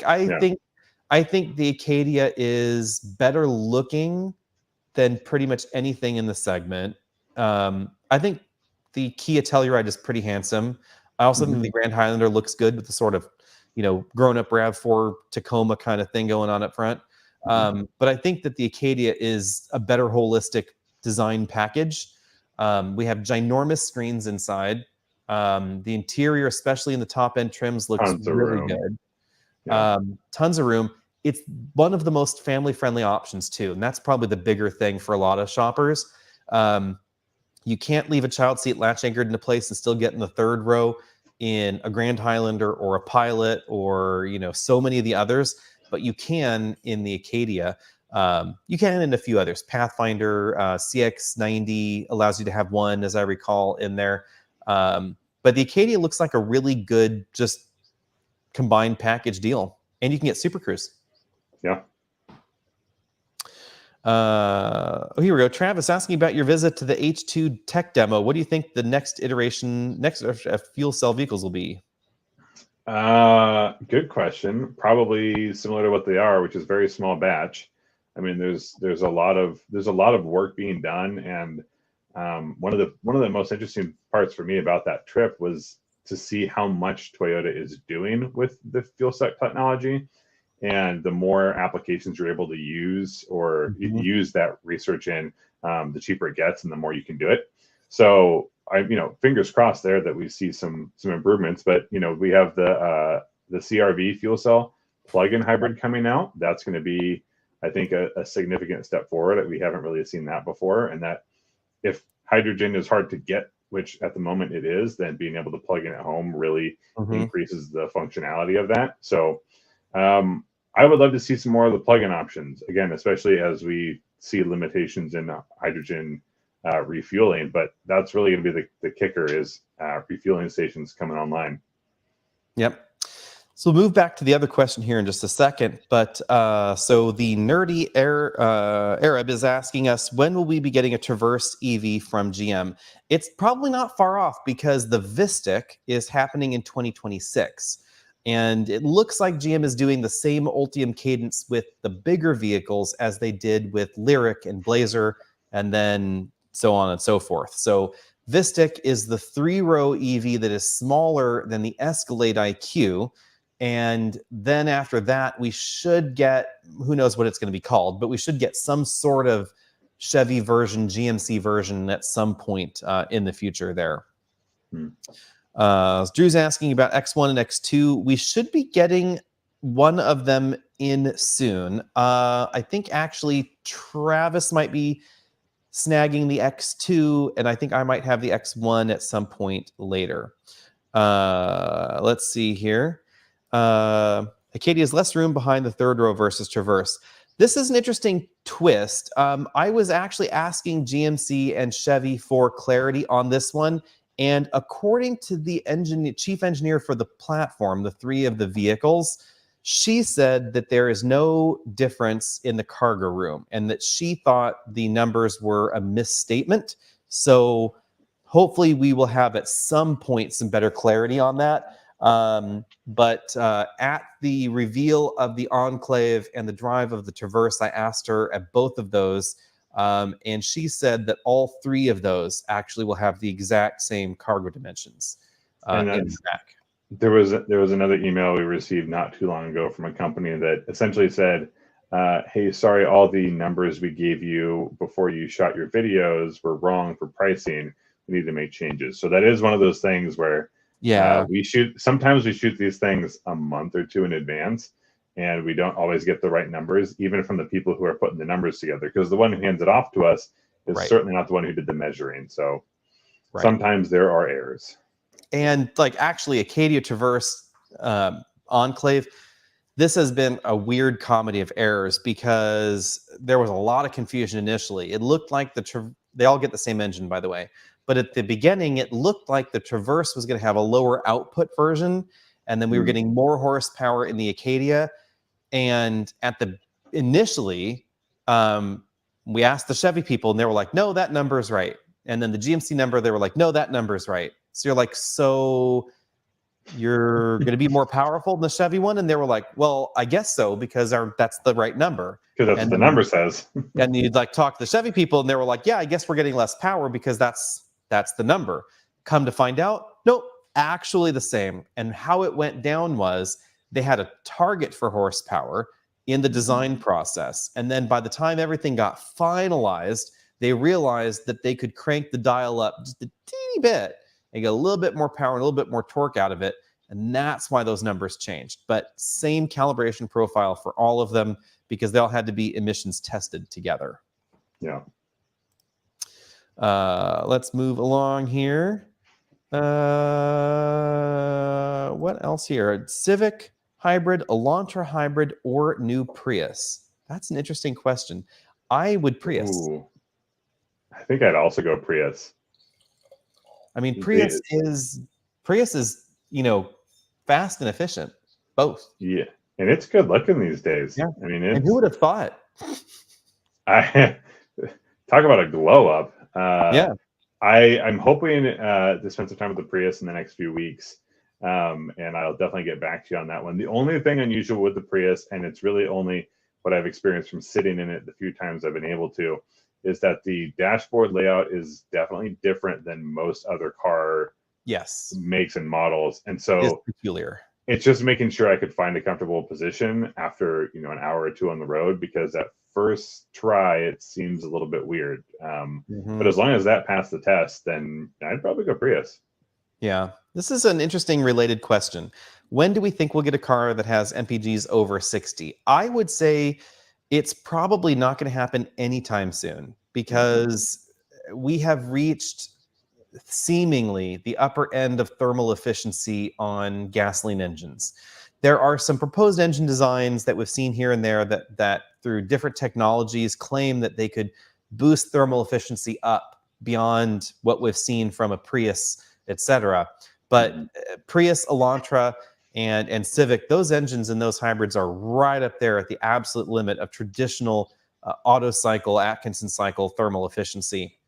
I think the Acadia is better looking than pretty much anything in the segment. I think the Kia Telluride is pretty handsome. I also think the Grand Highlander looks good with the sort of, grown-up RAV4 Tacoma kind of thing going on up front. But I think that the Acadia is a better holistic design package. We have ginormous screens inside. The interior, especially in the top-end trims, looks Tons of really room. good. Yeah. Tons of room. It's one of the most family-friendly options, too, and that's probably the bigger thing for a lot of shoppers. You can't leave a child seat latch anchored into place and still get in the third row in a Grand Highlander or a Pilot or, so many of the others, but you can in the Acadia. You can in a few others. Pathfinder, CX-90 allows you to have one, as I recall, in there. But the Acadia looks like a really good, just combined package deal. And you can get Super Cruise. Yeah. Here we go. Travis asking about your visit to the H2 tech demo. What do you think the next fuel cell vehicles will be? Good question. Probably similar to what they are, which is very small batch. I mean, there's a lot of work being done, and one of the most interesting parts for me about that trip was to see how much Toyota is doing with the fuel cell technology. And the more applications you're able to use or use that research in, the cheaper it gets and the more you can do it. So fingers crossed there that we see some improvements. But we have the CRV fuel cell plug-in hybrid coming out. That's going to be, I think, a significant step forward. We haven't really seen that before. And that if hydrogen is hard to get, which at the moment it is, then being able to plug in at home really increases the functionality of that. So I would love to see some more of the plug-in options, again, especially as we see limitations in hydrogen refueling. But that's really going to be the kicker is refueling stations coming online. Yep. So we'll move back to the other question here in just a second. But so the nerdy Arab is asking us, when will we be getting a Traverse EV from GM? It's probably not far off because the Vistic is happening in 2026. And it looks like GM is doing the same Ultium cadence with the bigger vehicles as they did with Lyriq and Blazer, and then so on and so forth. So Vistic is the 3-row EV that is smaller than the Escalade IQ. And then after that, we should get, who knows what it's going to be called, but we should get some sort of Chevy version, GMC version at some point in the future there. Drew's asking about X1 and X2. We should be getting one of them in soon. I think actually Travis might be snagging the X2, and I think I might have the X1 at some point later. Let's see here. Acadia has less room behind the third row versus Traverse. This is an interesting twist. I was actually asking GMC and Chevy for clarity on this one. And according to the chief engineer for the platform, the 3 of the vehicles, she said that there is no difference in the cargo room and that she thought the numbers were a misstatement. So hopefully we will have at some point some better clarity on that. But at the reveal of the Enclave and the drive of the Traverse, I asked her at both of those. And she said that all 3 of those actually will have the exact same cargo dimensions in the back. There was another email we received not too long ago from a company that essentially said, hey, sorry, all the numbers we gave you before you shot your videos were wrong for pricing. We need to make changes. So that is one of those things where sometimes we shoot these things a month or 2 in advance, and we don't always get the right numbers, even from the people who are putting the numbers together, because the one who hands it off to us is certainly not the one who did the measuring. So sometimes there are errors. And actually Acadia Traverse Enclave, this has been a weird comedy of errors because there was a lot of confusion initially. It looked like they all get the same engine, by the way. But at the beginning, it looked like the Traverse was going to have a lower output version, and then we were getting more horsepower in the Acadia. And initially, we asked the Chevy people, and they were like, "No, that number is right." And then the GMC number, they were like, "No, that number is right." So you're like, "So you're going to be more powerful than the Chevy one?" And they were like, "Well, I guess so, because that's the right number." Because that's what the number says. And you'd talk to the Chevy people, and they were like, "Yeah, I guess we're getting less power because that's the number." Come to find out, nope, actually the same. And how it went down was they had a target for horsepower in the design process. And then by the time everything got finalized, they realized that they could crank the dial up just a teeny bit and get a little bit more power and a little bit more torque out of it. And that's why those numbers changed. But same calibration profile for all of them because they all had to be emissions tested together. Yeah. Let's move along here. What else here? Civic Hybrid, Elantra Hybrid, or new Prius? That's an interesting question. I would Prius. Ooh. I think I'd also go Prius. I mean, Prius is, you know, fast and efficient, both. Yeah, and it's good looking these days. Yeah. I mean, and who would have thought? I talk about a glow up. Yeah. I'm hoping to spend some time with the Prius in the next few weeks, and I'll definitely get back to you on that one. The only thing unusual with the Prius, and it's really only what I've experienced from sitting in it the few times I've been able to, is that the dashboard layout is definitely different than most other car makes and models, and so it's peculiar. It's just making sure I could find a comfortable position after an hour or two on the road, because that first try it seems a little bit weird. But as long as that passed the test, then I'd probably go Prius. Yeah, this is an interesting related question. When do we think we'll get a car that has MPGs over 60? I would say it's probably not going to happen anytime soon because we have reached seemingly the upper end of thermal efficiency on gasoline engines. There are some proposed engine designs that we've seen here and there that through different technologies claim that they could boost thermal efficiency up beyond what we've seen from a Prius, etc. But Prius, Elantra, and Civic, those engines and those hybrids are right up there at the absolute limit of traditional Otto cycle, Atkinson cycle thermal efficiency.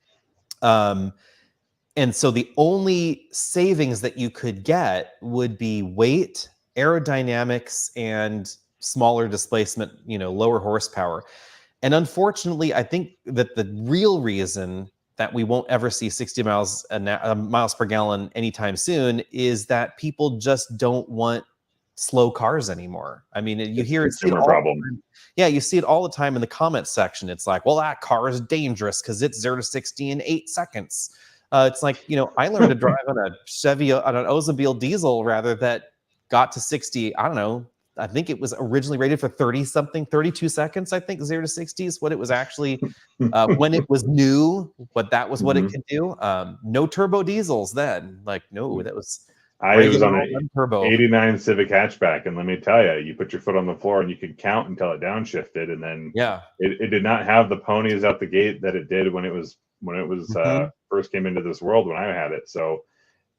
And so the only savings that you could get would be weight, aerodynamics, and smaller displacement, lower horsepower. And unfortunately, I think that the real reason that we won't ever see 60 miles per gallon anytime soon is that people just don't want slow cars anymore. I mean, you hear it. Yeah, you see it all the time in the comments section. It's like, well, that car is dangerous because it's 0 to 60 in 8 seconds. It's like, I learned to drive on a Chevy, on an Oldsmobile diesel, rather, that got to 60. I don't know. I think it was originally rated for 32 seconds. I think 0 to 60 is what it was actually when it was new, but that was what it could do. No turbo diesels then. Like, no, that was. I was on an 89 Civic hatchback, and let me tell you, you put your foot on the floor and you could count until it downshifted, and then it did not have the ponies out the gate that it did when it was first came into this world when I had it. So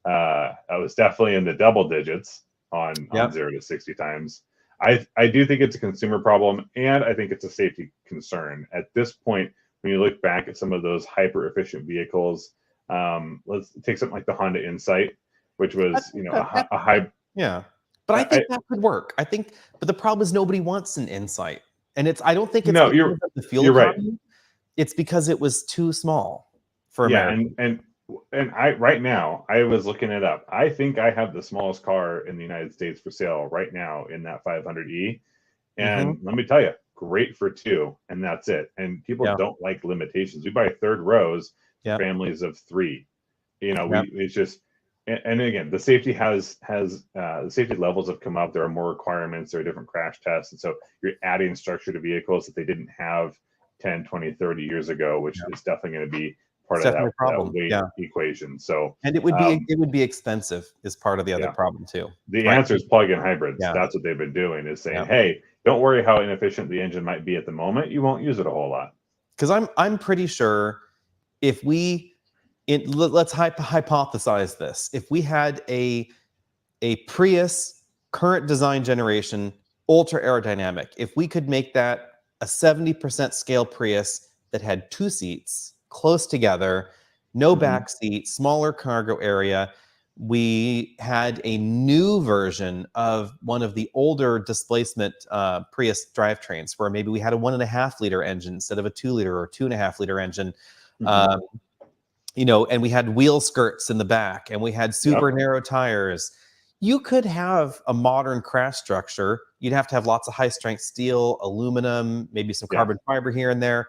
I was definitely in the double digits on 0 to 60 times. I do think it's a consumer problem, and I think it's a safety concern. At this point, when you look back at some of those hyper efficient vehicles, let's take something like the Honda Insight, which was a high. Yeah, but I think that could work. But the problem is nobody wants an Insight, and I don't think it's because of the fuel economy. Right. It's because it was too small for America. And I right now, I was looking it up. I think I have the smallest car in the United States for sale right now in that 500e. And let me tell you, great for 2, and that's it. And people don't like limitations. We buy third rows, families of 3. It's just, and again, the safety the safety levels have come up. There are more requirements. There are different crash tests. And so you're adding structure to vehicles that they didn't have 10, 20, 30 years ago, which is definitely going to be part of that weight equation. So, and it would be expensive is part of the other problem too. The answer is plug-in hybrids. That's what they've been doing, is saying, hey, don't worry how inefficient the engine might be at the moment. You won't use it a whole lot. Because I'm pretty sure if let's hypothesize this. If we had a Prius current design generation, ultra aerodynamic, if we could make that a 70% scale Prius that had 2 seats close together, no back seat, smaller cargo area, we had a new version of one of the older displacement Prius drivetrains, where maybe we had a 1.5 liter engine instead of a 2 liter or 2.5 liter engine. you know, and we had wheel skirts in the back, and we had super Yep. narrow tires. You could have a modern crash structure. You'd have to have lots of high strength steel, aluminum, maybe some Yeah. carbon fiber here and there.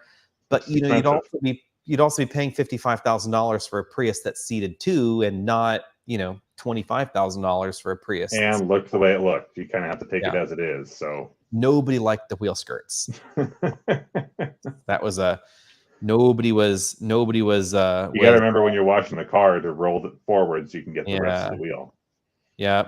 But Which is you know, expensive. you'd also be paying $55,000 for a Prius that's seated 2, and not, you know, $25,000 for a Prius. And looked the way it looked. You kind of have to take it Yeah. as it is. So Nobody liked the wheel skirts. That was a nobody was you got to was remember when you're washing the car to roll it forward so you can get the rest of yeah. the wheel. Yeah.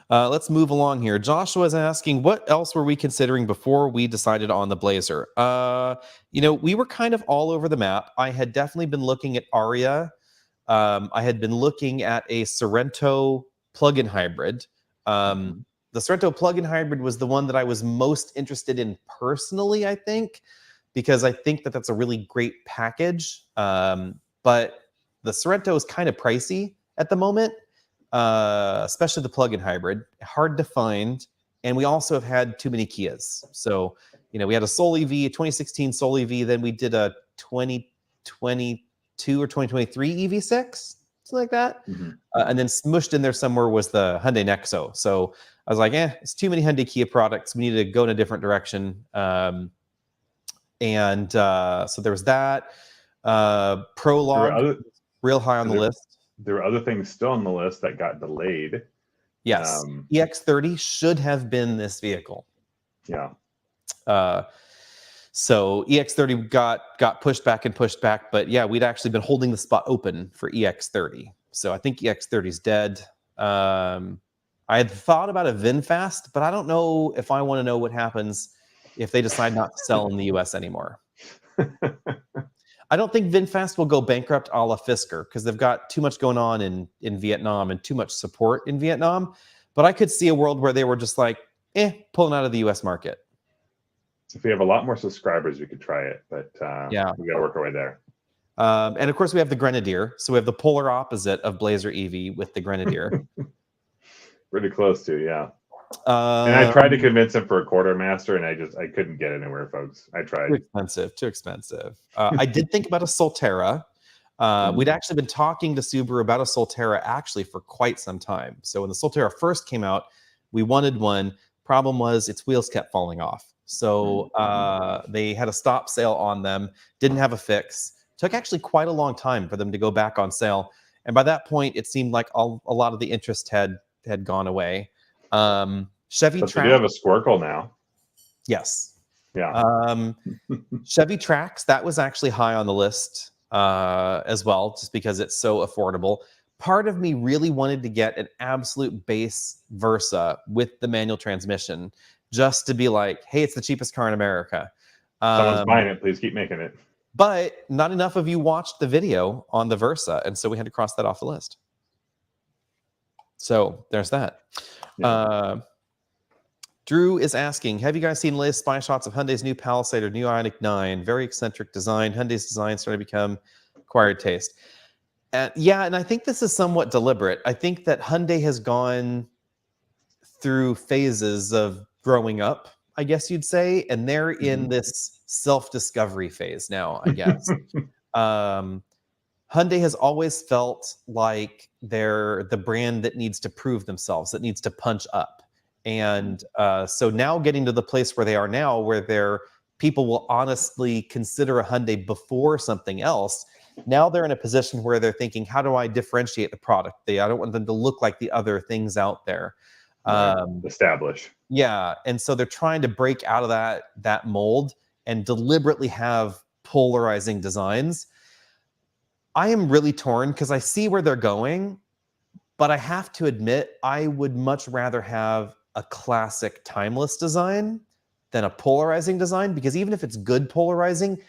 Let's move along here. Joshua is asking, what else were we considering before we decided on the Blazer? You know, we were kind of all over the map. I had definitely been looking at Aria. I had been looking at a Sorento plug-in hybrid. The Sorento plug-in hybrid was the one that I was most interested in personally, I think, because I think that that's a really great package. But the Sorento is kind of pricey at the moment, especially the plug-in hybrid. Hard to find. And we also have had too many Kias. So, you know, we had a Soul EV, a 2016 Soul EV, then we did a 2022 or 2023 EV6, something like that. And then smushed in there somewhere was the Hyundai Nexo. So I was like, it's too many Hyundai Kia products. We need to go in a different direction. So there was that. Prologue, real high on the list. There were other things still on the list that got delayed. Yes. EX30 should have been this vehicle. Yeah. So EX30 got pushed back, but yeah, we'd actually been holding the spot open for EX30. So I think EX30 is dead. I had thought about a VinFast, but I don't know if I want to know what happens if they decide not to sell in the US anymore. I don't think VinFast will go bankrupt a la Fisker because they've got too much going on in Vietnam and too much support in Vietnam. But I could see a world where they were just like, pulling out of the US market. If we have a lot more subscribers, we could try it. But yeah, we got to work our way there. And of course, we have the Grenadier. So we have the polar opposite of Blazer EV with the Grenadier. Pretty close to, yeah. And I tried to convince him for a Quartermaster, and I couldn't get anywhere, folks. I tried. Too expensive. I did think about a Solterra. We'd actually been talking to Subaru about a Solterra actually for quite some time. So when the Solterra first came out, we wanted one. Problem was its wheels kept falling off. So they had a stop sale on them, didn't have a fix. Took actually quite a long time for them to go back on sale. And by that point, it seemed like a lot of the interest had gone away. Chevy but Trax. They do have a Squircle now. Yes. Yeah. Chevy Trax, that was actually high on the list as well, just because it's so affordable. Part of me really wanted to get an absolute base Versa with the manual transmission, just to be like, hey, it's the cheapest car in America. Someone's buying it. Please keep making it. But not enough of you watched the video on the Versa, and so we had to cross that off the list. So there's that. Yeah. Drew is asking, have you guys seen the latest spy shots of Hyundai's new Palisade or new Ioniq 9? Very eccentric design. Hyundai's design starting to become acquired taste. Yeah, and I think this is somewhat deliberate. I think that Hyundai has gone through phases of growing up, I guess you'd say, and they're in this self-discovery phase now, I guess. Hyundai has always felt like they're the brand that needs to prove themselves, that needs to punch up. And so now getting to the place where they are now, where people will honestly consider a Hyundai before something else, now they're in a position where they're thinking, how do I differentiate the product? I don't want them to look like the other things out there. Establish. Yeah, and so they're trying to break out of that mold and deliberately have polarizing designs. I am really torn because I see where they're going, but I have to admit, I would much rather have a classic timeless design than a polarizing design, because even if it's good polarizing,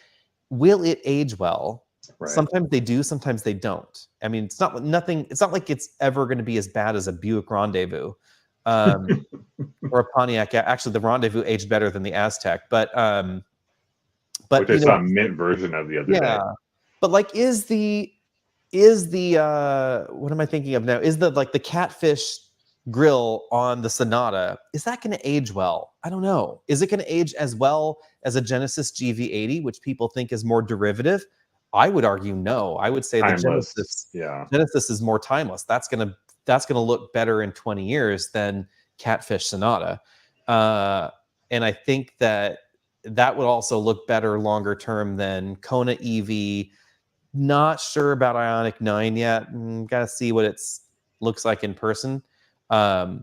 will it age well? Right. Sometimes they do, sometimes they don't. I mean, it's not like it's ever going to be as bad as a Buick Rendezvous or a Pontiac. Actually, the Rendezvous aged better than the Aztec, but which I saw a mint version of the other day. But like, is the what am I thinking of now? Is the catfish grill on the Sonata, is that going to age well? I don't know. Is it going to age as well as a Genesis GV80, which people think is more derivative? I would argue no. I would say Timeless. the Genesis is more timeless. That's gonna look better in 20 years than Catfish Sonata. And I think that would also look better longer term than Kona EV. Not sure about Ioniq 9 yet. Gotta see what it's looks like in person. But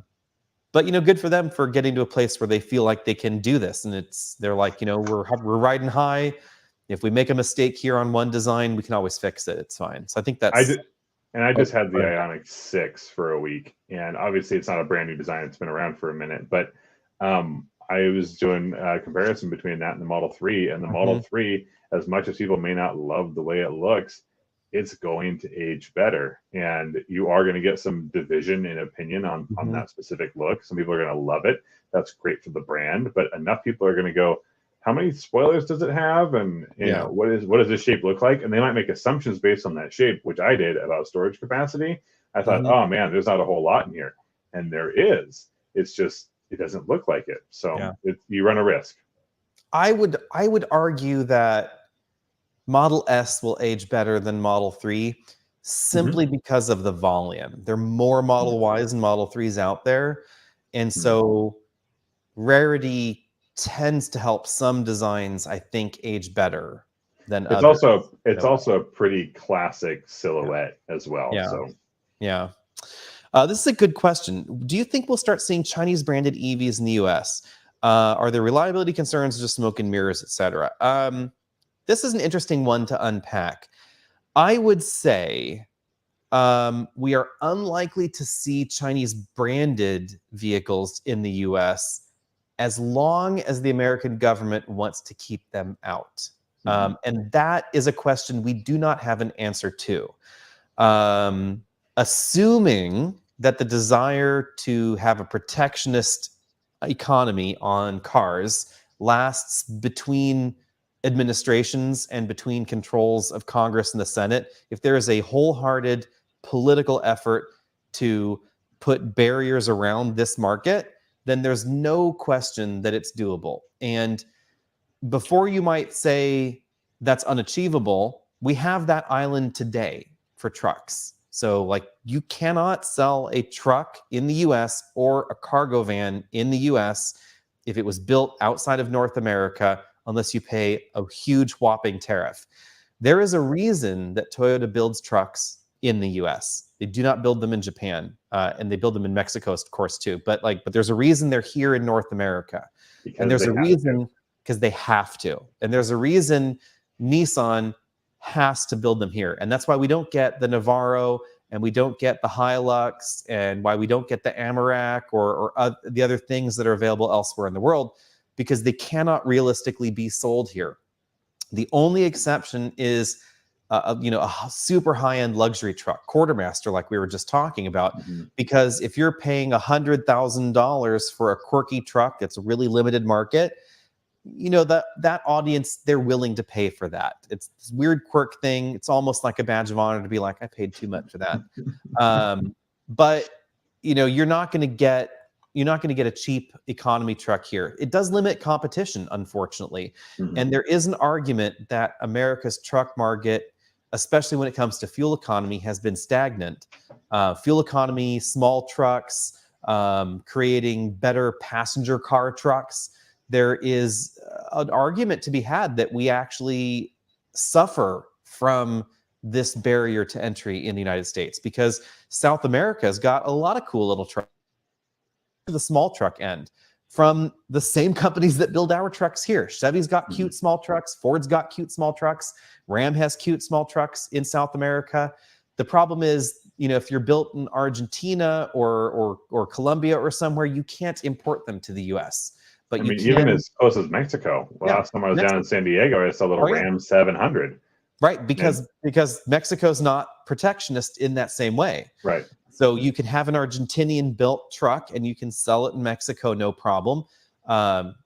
good for them for getting to a place where they feel like they can do this, and they're like, we're riding high. If we make a mistake here on one design, we can always fix it. It's fine. So I think that's. I just had the Ioniq 6 for a week, and obviously it's not a brand new design. It's been around for a minute, but I was doing a comparison between that and the Model 3, and the Model 3, as much as people may not love the way it looks, it's going to age better, and you are going to get some division in opinion on that specific look. Some people are going to love it. That's great for the brand, but enough people are going to go, how many spoilers does it have? And what does this shape look like? And they might make assumptions based on that shape, which I did about storage capacity. I thought, oh man, there's not a whole lot in here. And there is. It's just, it doesn't look like it. So you run a risk. I would argue that Model S will age better than Model 3 simply because of the volume. There are more Model Ys and Model 3s out there. And so rarity tends to help some designs, I think, age better than others. It's also a pretty classic silhouette as well. This is a good question. Do you think we'll start seeing Chinese branded EVs in the US? Are there reliability concerns, just smoke and mirrors, etc.? This is an interesting one to unpack. I would say we are unlikely to see Chinese branded vehicles in the US as long as the American government wants to keep them out. And that is a question we do not have an answer to. Assuming that the desire to have a protectionist economy on cars lasts between administrations and between controls of Congress and the Senate, if there is a wholehearted political effort to put barriers around this market, then there's no question that it's doable. And before you might say that's unachievable, we have that island today for trucks. So like you cannot sell a truck in the US or a cargo van in the US if it was built outside of North America unless you pay a huge whopping tariff. There is a reason that Toyota builds trucks in the US. They do not build them in Japan, and they build them in Mexico, of course, too. But there's a reason they're here in North America. And there's a reason because they have to. And there's a reason Nissan has to build them here. And that's why we don't get the Navaro and we don't get the Hilux and why we don't get the Amarok or the other things that are available elsewhere in the world, because they cannot realistically be sold here. The only exception is a super high-end luxury truck, Quartermaster, like we were just talking about, because if you're paying $100,000 for a quirky truck that's a really limited market, that audience, they're willing to pay for that. It's this weird quirk thing. It's almost like a badge of honor to be like, I paid too much for that. But you're not going to get a cheap economy truck here. It does limit competition, unfortunately. And there is an argument that America's truck market, especially when it comes to fuel economy, has been stagnant. Fuel economy, small trucks, creating better passenger car trucks. There is an argument to be had that we actually suffer from this barrier to entry in the United States because South America has got a lot of cool little trucks. The small truck end from the same companies that build our trucks here. Chevy's got cute small trucks. Ford's got cute small trucks. Ram has cute small trucks in South America. The problem is, if you're built in Argentina or Colombia or somewhere, you can't import them to the US. But even as close as Mexico. Last time I was down in San Diego, I saw a little Ram 700. Right, because Mexico's not protectionist in that same way. Right. So you can have an Argentinian-built truck and you can sell it in Mexico, no problem.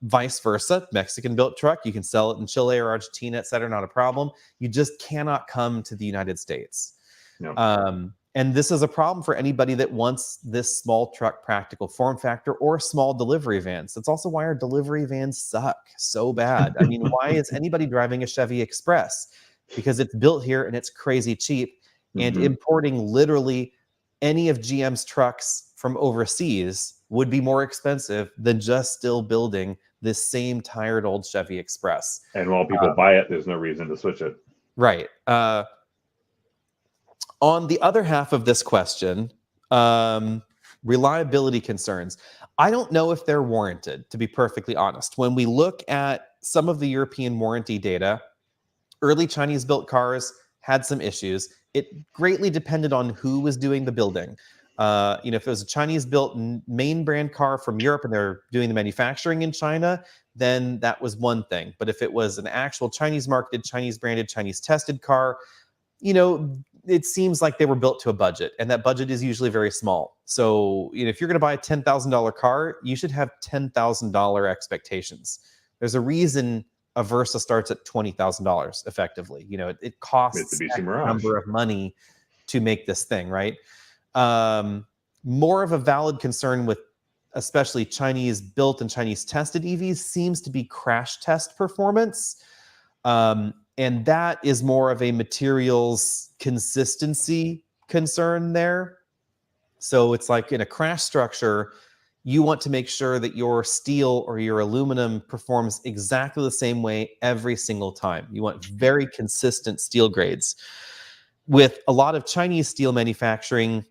Vice versa, Mexican-built truck, you can sell it in Chile or Argentina, et cetera, not a problem. You just cannot come to the United States. No. And this is a problem for anybody that wants this small truck practical form factor or small delivery vans. That's also why our delivery vans suck so bad. I mean, why is anybody driving a Chevy Express? because it's built here and it's crazy cheap. And importing literally any of GM's trucks from overseas would be more expensive than just still building this same tired old Chevy Express. And while people buy it, there's no reason to switch it. Right. On the other half of this question, reliability concerns. I don't know if they're warranted, to be perfectly honest. When we look at some of the European warranty data, early Chinese-built cars had some issues. It greatly depended on who was doing the building. If it was a Chinese-built main brand car from Europe and they're doing the manufacturing in China, then that was one thing. But if it was an actual Chinese-marketed, Chinese-branded, Chinese-tested car, it seems like they were built to a budget, and that budget is usually very small. So, if you're going to buy a $10,000 car, you should have $10,000 expectations. There's a reason a Versa starts at $20,000 effectively. It costs a number of money to make this thing, right? More of a valid concern with especially Chinese built and Chinese tested EVs seems to be crash test performance. And that is more of a materials consistency concern there. So it's like in a crash structure, you want to make sure that your steel or your aluminum performs exactly the same way every single time. You want very consistent steel grades. With a lot of Chinese steel manufacturing,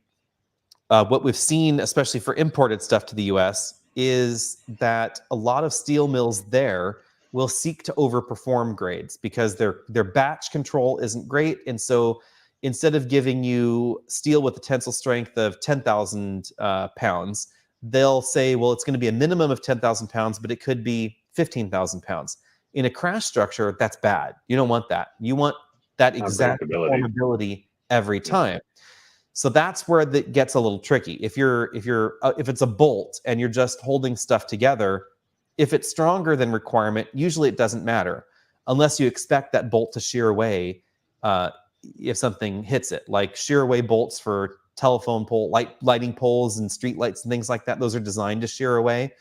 what we've seen, especially for imported stuff to the US, is that a lot of steel mills there will seek to overperform grades because their batch control isn't great. And so instead of giving you steel with a tensile strength of 10,000 pounds, they'll say, well, it's going to be a minimum of 10,000 pounds, but it could be 15,000 pounds. In a crash structure, that's bad. You don't want that. You want that exact conformability every time. So that's where it gets a little tricky. If it's a bolt and you're just holding stuff together, if it's stronger than requirement, usually it doesn't matter unless you expect that bolt to shear away if something hits it, like shear away bolts for telephone pole, lighting poles and street lights and things like that. Those are designed to shear away.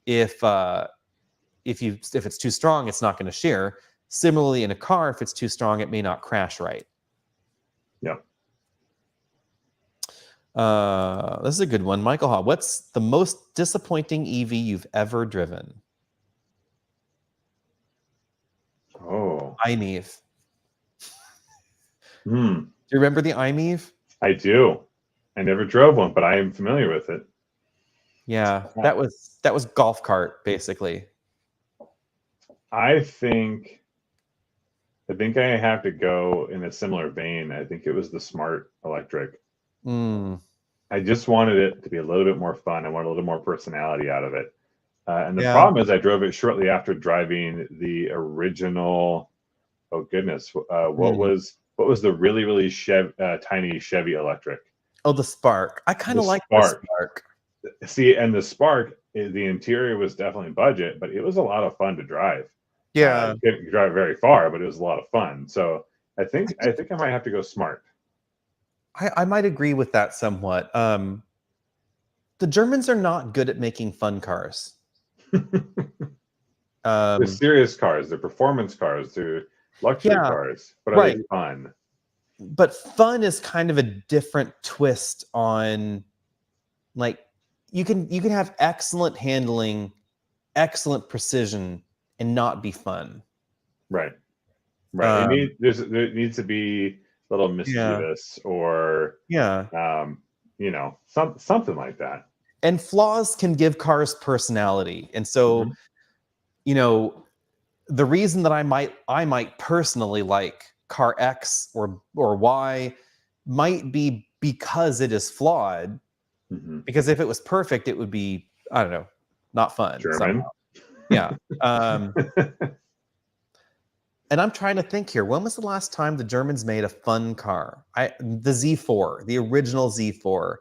If it's too strong, it's not going to shear. Similarly, in a car, if it's too strong, it may not crash right. Yeah. This is a good one. Michael Haw, what's the most disappointing EV you've ever driven? Oh. iMeave. Do you remember the iMeave? I do. I never drove one, but I am familiar with it. Yeah, that was golf cart, basically. I think I have to go in a similar vein. I think it was the Smart Electric. I just wanted it to be a little bit more fun. I wanted a little more personality out of it. And the problem is I drove it shortly after driving the original, oh goodness, what was the really, really tiny Chevy Electric? Oh, the Spark. I kind of like the Spark. See, and the Spark, the interior was definitely budget, but it was a lot of fun to drive. Yeah. You couldn't drive very far, but it was a lot of fun. So I think I might have to go Smart. I might agree with that somewhat. The Germans are not good at making fun cars. They're serious cars, they're performance cars, they're luxury cars, but are they fun? But fun is kind of a different twist on, like, you can have excellent handling, excellent precision, and not be fun. Right. There needs to be a little mischievous or something like that. And flaws can give cars personality. And so, the reason that I might personally like car X or Y might be because it is flawed. Because if it was perfect, it would be, I don't know, not fun. German. Yeah. And I'm trying to think here. When was the last time the Germans made a fun car? The Z4, the original Z4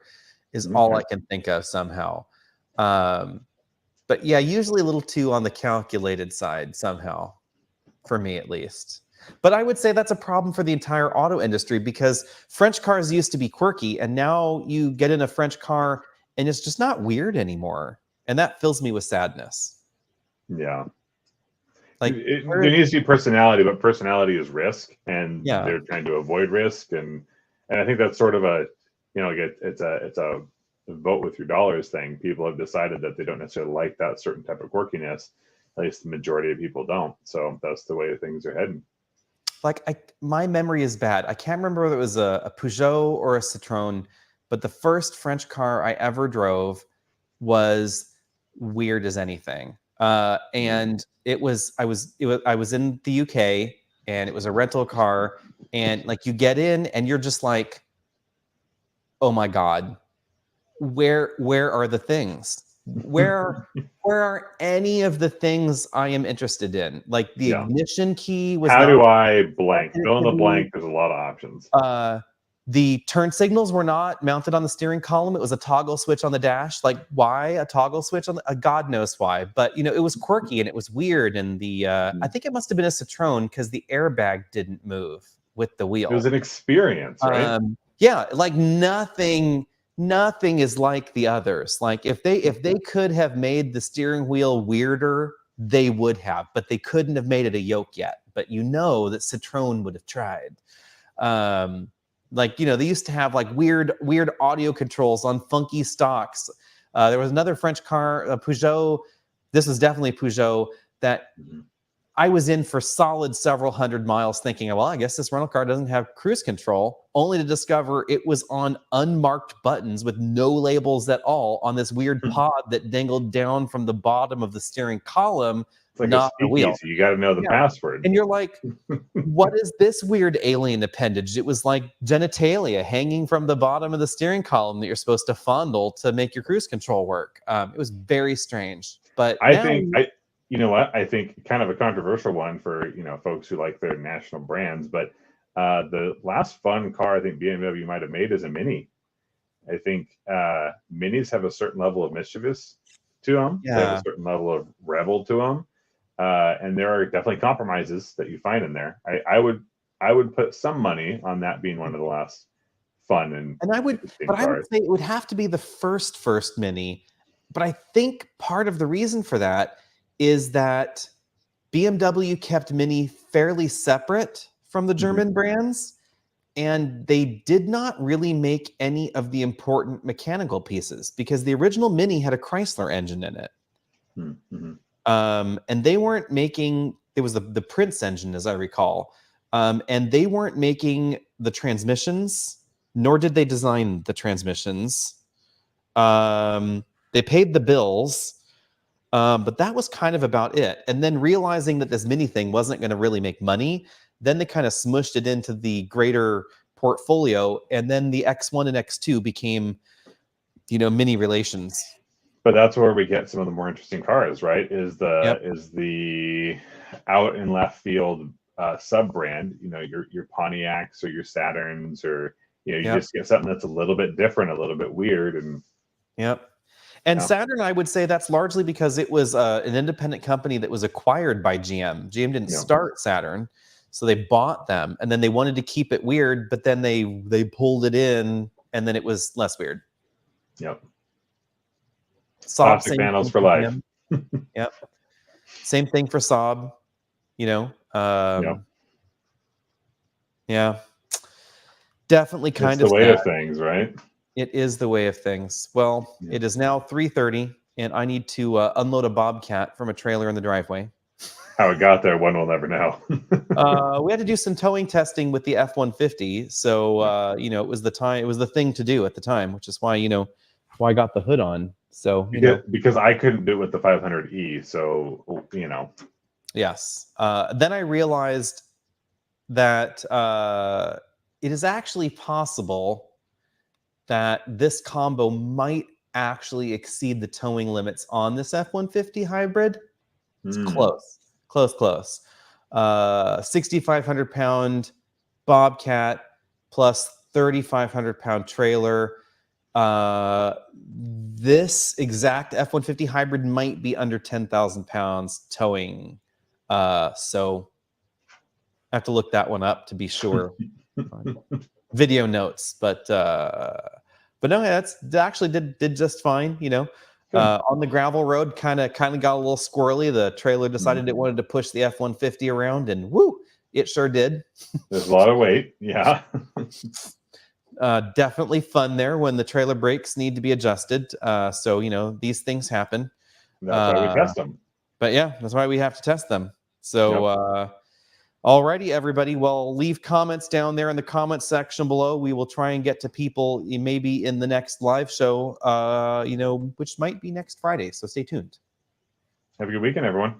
is all I can think of somehow. But yeah, usually a little too on the calculated side somehow, for me at least. But I would say that's a problem for the entire auto industry because French cars used to be quirky, and now you get in a French car and it's just not weird anymore. And that fills me with sadness. Yeah. Like, there needs to be personality, but personality is risk, and yeah, they're trying to avoid risk, and I think that's sort of a, you know, it's a vote with your dollars thing. People have decided that they don't necessarily like that certain type of quirkiness. At least the majority of people don't. So that's the way things are heading. like my memory is bad. I can't remember whether it was a Peugeot or a Citroën, but the first French car I ever drove was weird as anything. And I was in the UK, and it was a rental car, and like you get in and you're just like, oh my God, where are the things? Where are any of the things I am interested in? Like the Yeah. ignition key was How not do what I I blank? wanted Fill in it the to be. blank. There's a lot of options. The turn signals were not mounted on the steering column. It was a toggle switch on the dash. Like, why a toggle switch on the, God knows why. But you know, it was quirky and it was weird. And the I think it must have been a Citroen because the airbag didn't move with the It was wheel. an experience, right? Yeah, like nothing is like the others. Like if they could have made the steering wheel weirder, they would have, but they couldn't have made it a yoke yet. But you know that Citroen would have tried. Like, you know, they used to have like weird audio controls on funky stocks. There was another French car, a Peugeot. This was definitely Peugeot that I was in for solid several hundred miles thinking, well, I guess this rental car doesn't have cruise control, only to discover it was on unmarked buttons with no labels at all on this weird pod that dangled down from the bottom of the steering column, It's like a not the wheel. speakeasy. You got to know the Yeah. password. And you're like, what is this weird alien appendage? It was like genitalia hanging from the bottom of the steering column that you're supposed to fondle to make your cruise control work. It was very strange. But I now, think you know what? I think kind of a controversial one for, you know, folks who like their national brands, but the last fun car I think BMW might have made is a Mini. I think Minis have a certain level of mischievous to them. They have a yeah. certain level of rebel to them, and there are definitely compromises that you find in there. I would put some money on that being one of the last fun and And I would interesting cars. say it would have to be the first Mini. But I think part of the reason for that is that BMW kept Mini fairly separate from the German brands, and they did not really make any of the important mechanical pieces because the original Mini had a Chrysler engine in it. And they weren't making, it was the Prince engine, as I recall. And they weren't making the transmissions, nor did they design the transmissions. They paid the bills, but that was kind of about it. And then realizing that this Mini thing wasn't going to really make money, then they kind of smushed it into the greater portfolio. And then the X1 and X2 became, you know, Mini relations. But that's where we get some of the more interesting cars, right? Is Yep. the out in left field sub brand, you know, your Pontiacs or your Saturns, or you know, you Yep. just get something that's a little bit different, a little bit weird, and Yep. And yeah. Saturn, I would say that's largely because it was an independent company that was acquired by GM. GM didn't Yeah. start Saturn, so they bought them, and then they wanted to keep it weird, but then they pulled it in, and then it was less weird. Yep. Saab, Plastic same panels thing for life. Yep. Same thing for Saab. You know. Yeah. Definitely kind It's of the way sad. of things, right? It is the way of things. Well, Yeah. it is now 3:30, and I need to unload a Bobcat from a trailer in the driveway. How it got there, one will never know. We had to do some towing testing with the F-150, so you know, it was the thing to do at the time, which is why, you know, why I got the hood on. So because I couldn't do it with the 500e, so you know. Yes. Then I realized that it is actually possible that this combo might actually exceed the towing limits on this F-150 hybrid. It's close. 6,500 pound Bobcat plus 3,500 pound trailer. This exact F-150 hybrid might be under 10,000 pounds towing. So I have to look that one up to be sure. Video notes, but no, that actually did just fine. You know, On the gravel road, kind of got a little squirrely. The trailer decided it wanted to push the F-150 around, and woo, it sure did. There's a lot of weight. Yeah. Definitely fun there when the trailer brakes need to be adjusted. So, you know, these things happen. That's why we test them. But yeah, that's why we have to test them. So, alrighty, everybody. Well, leave comments down there in the comments section below. We will try and get to people maybe in the next live show, you know, which might be next Friday. So stay tuned. Have a good weekend, everyone.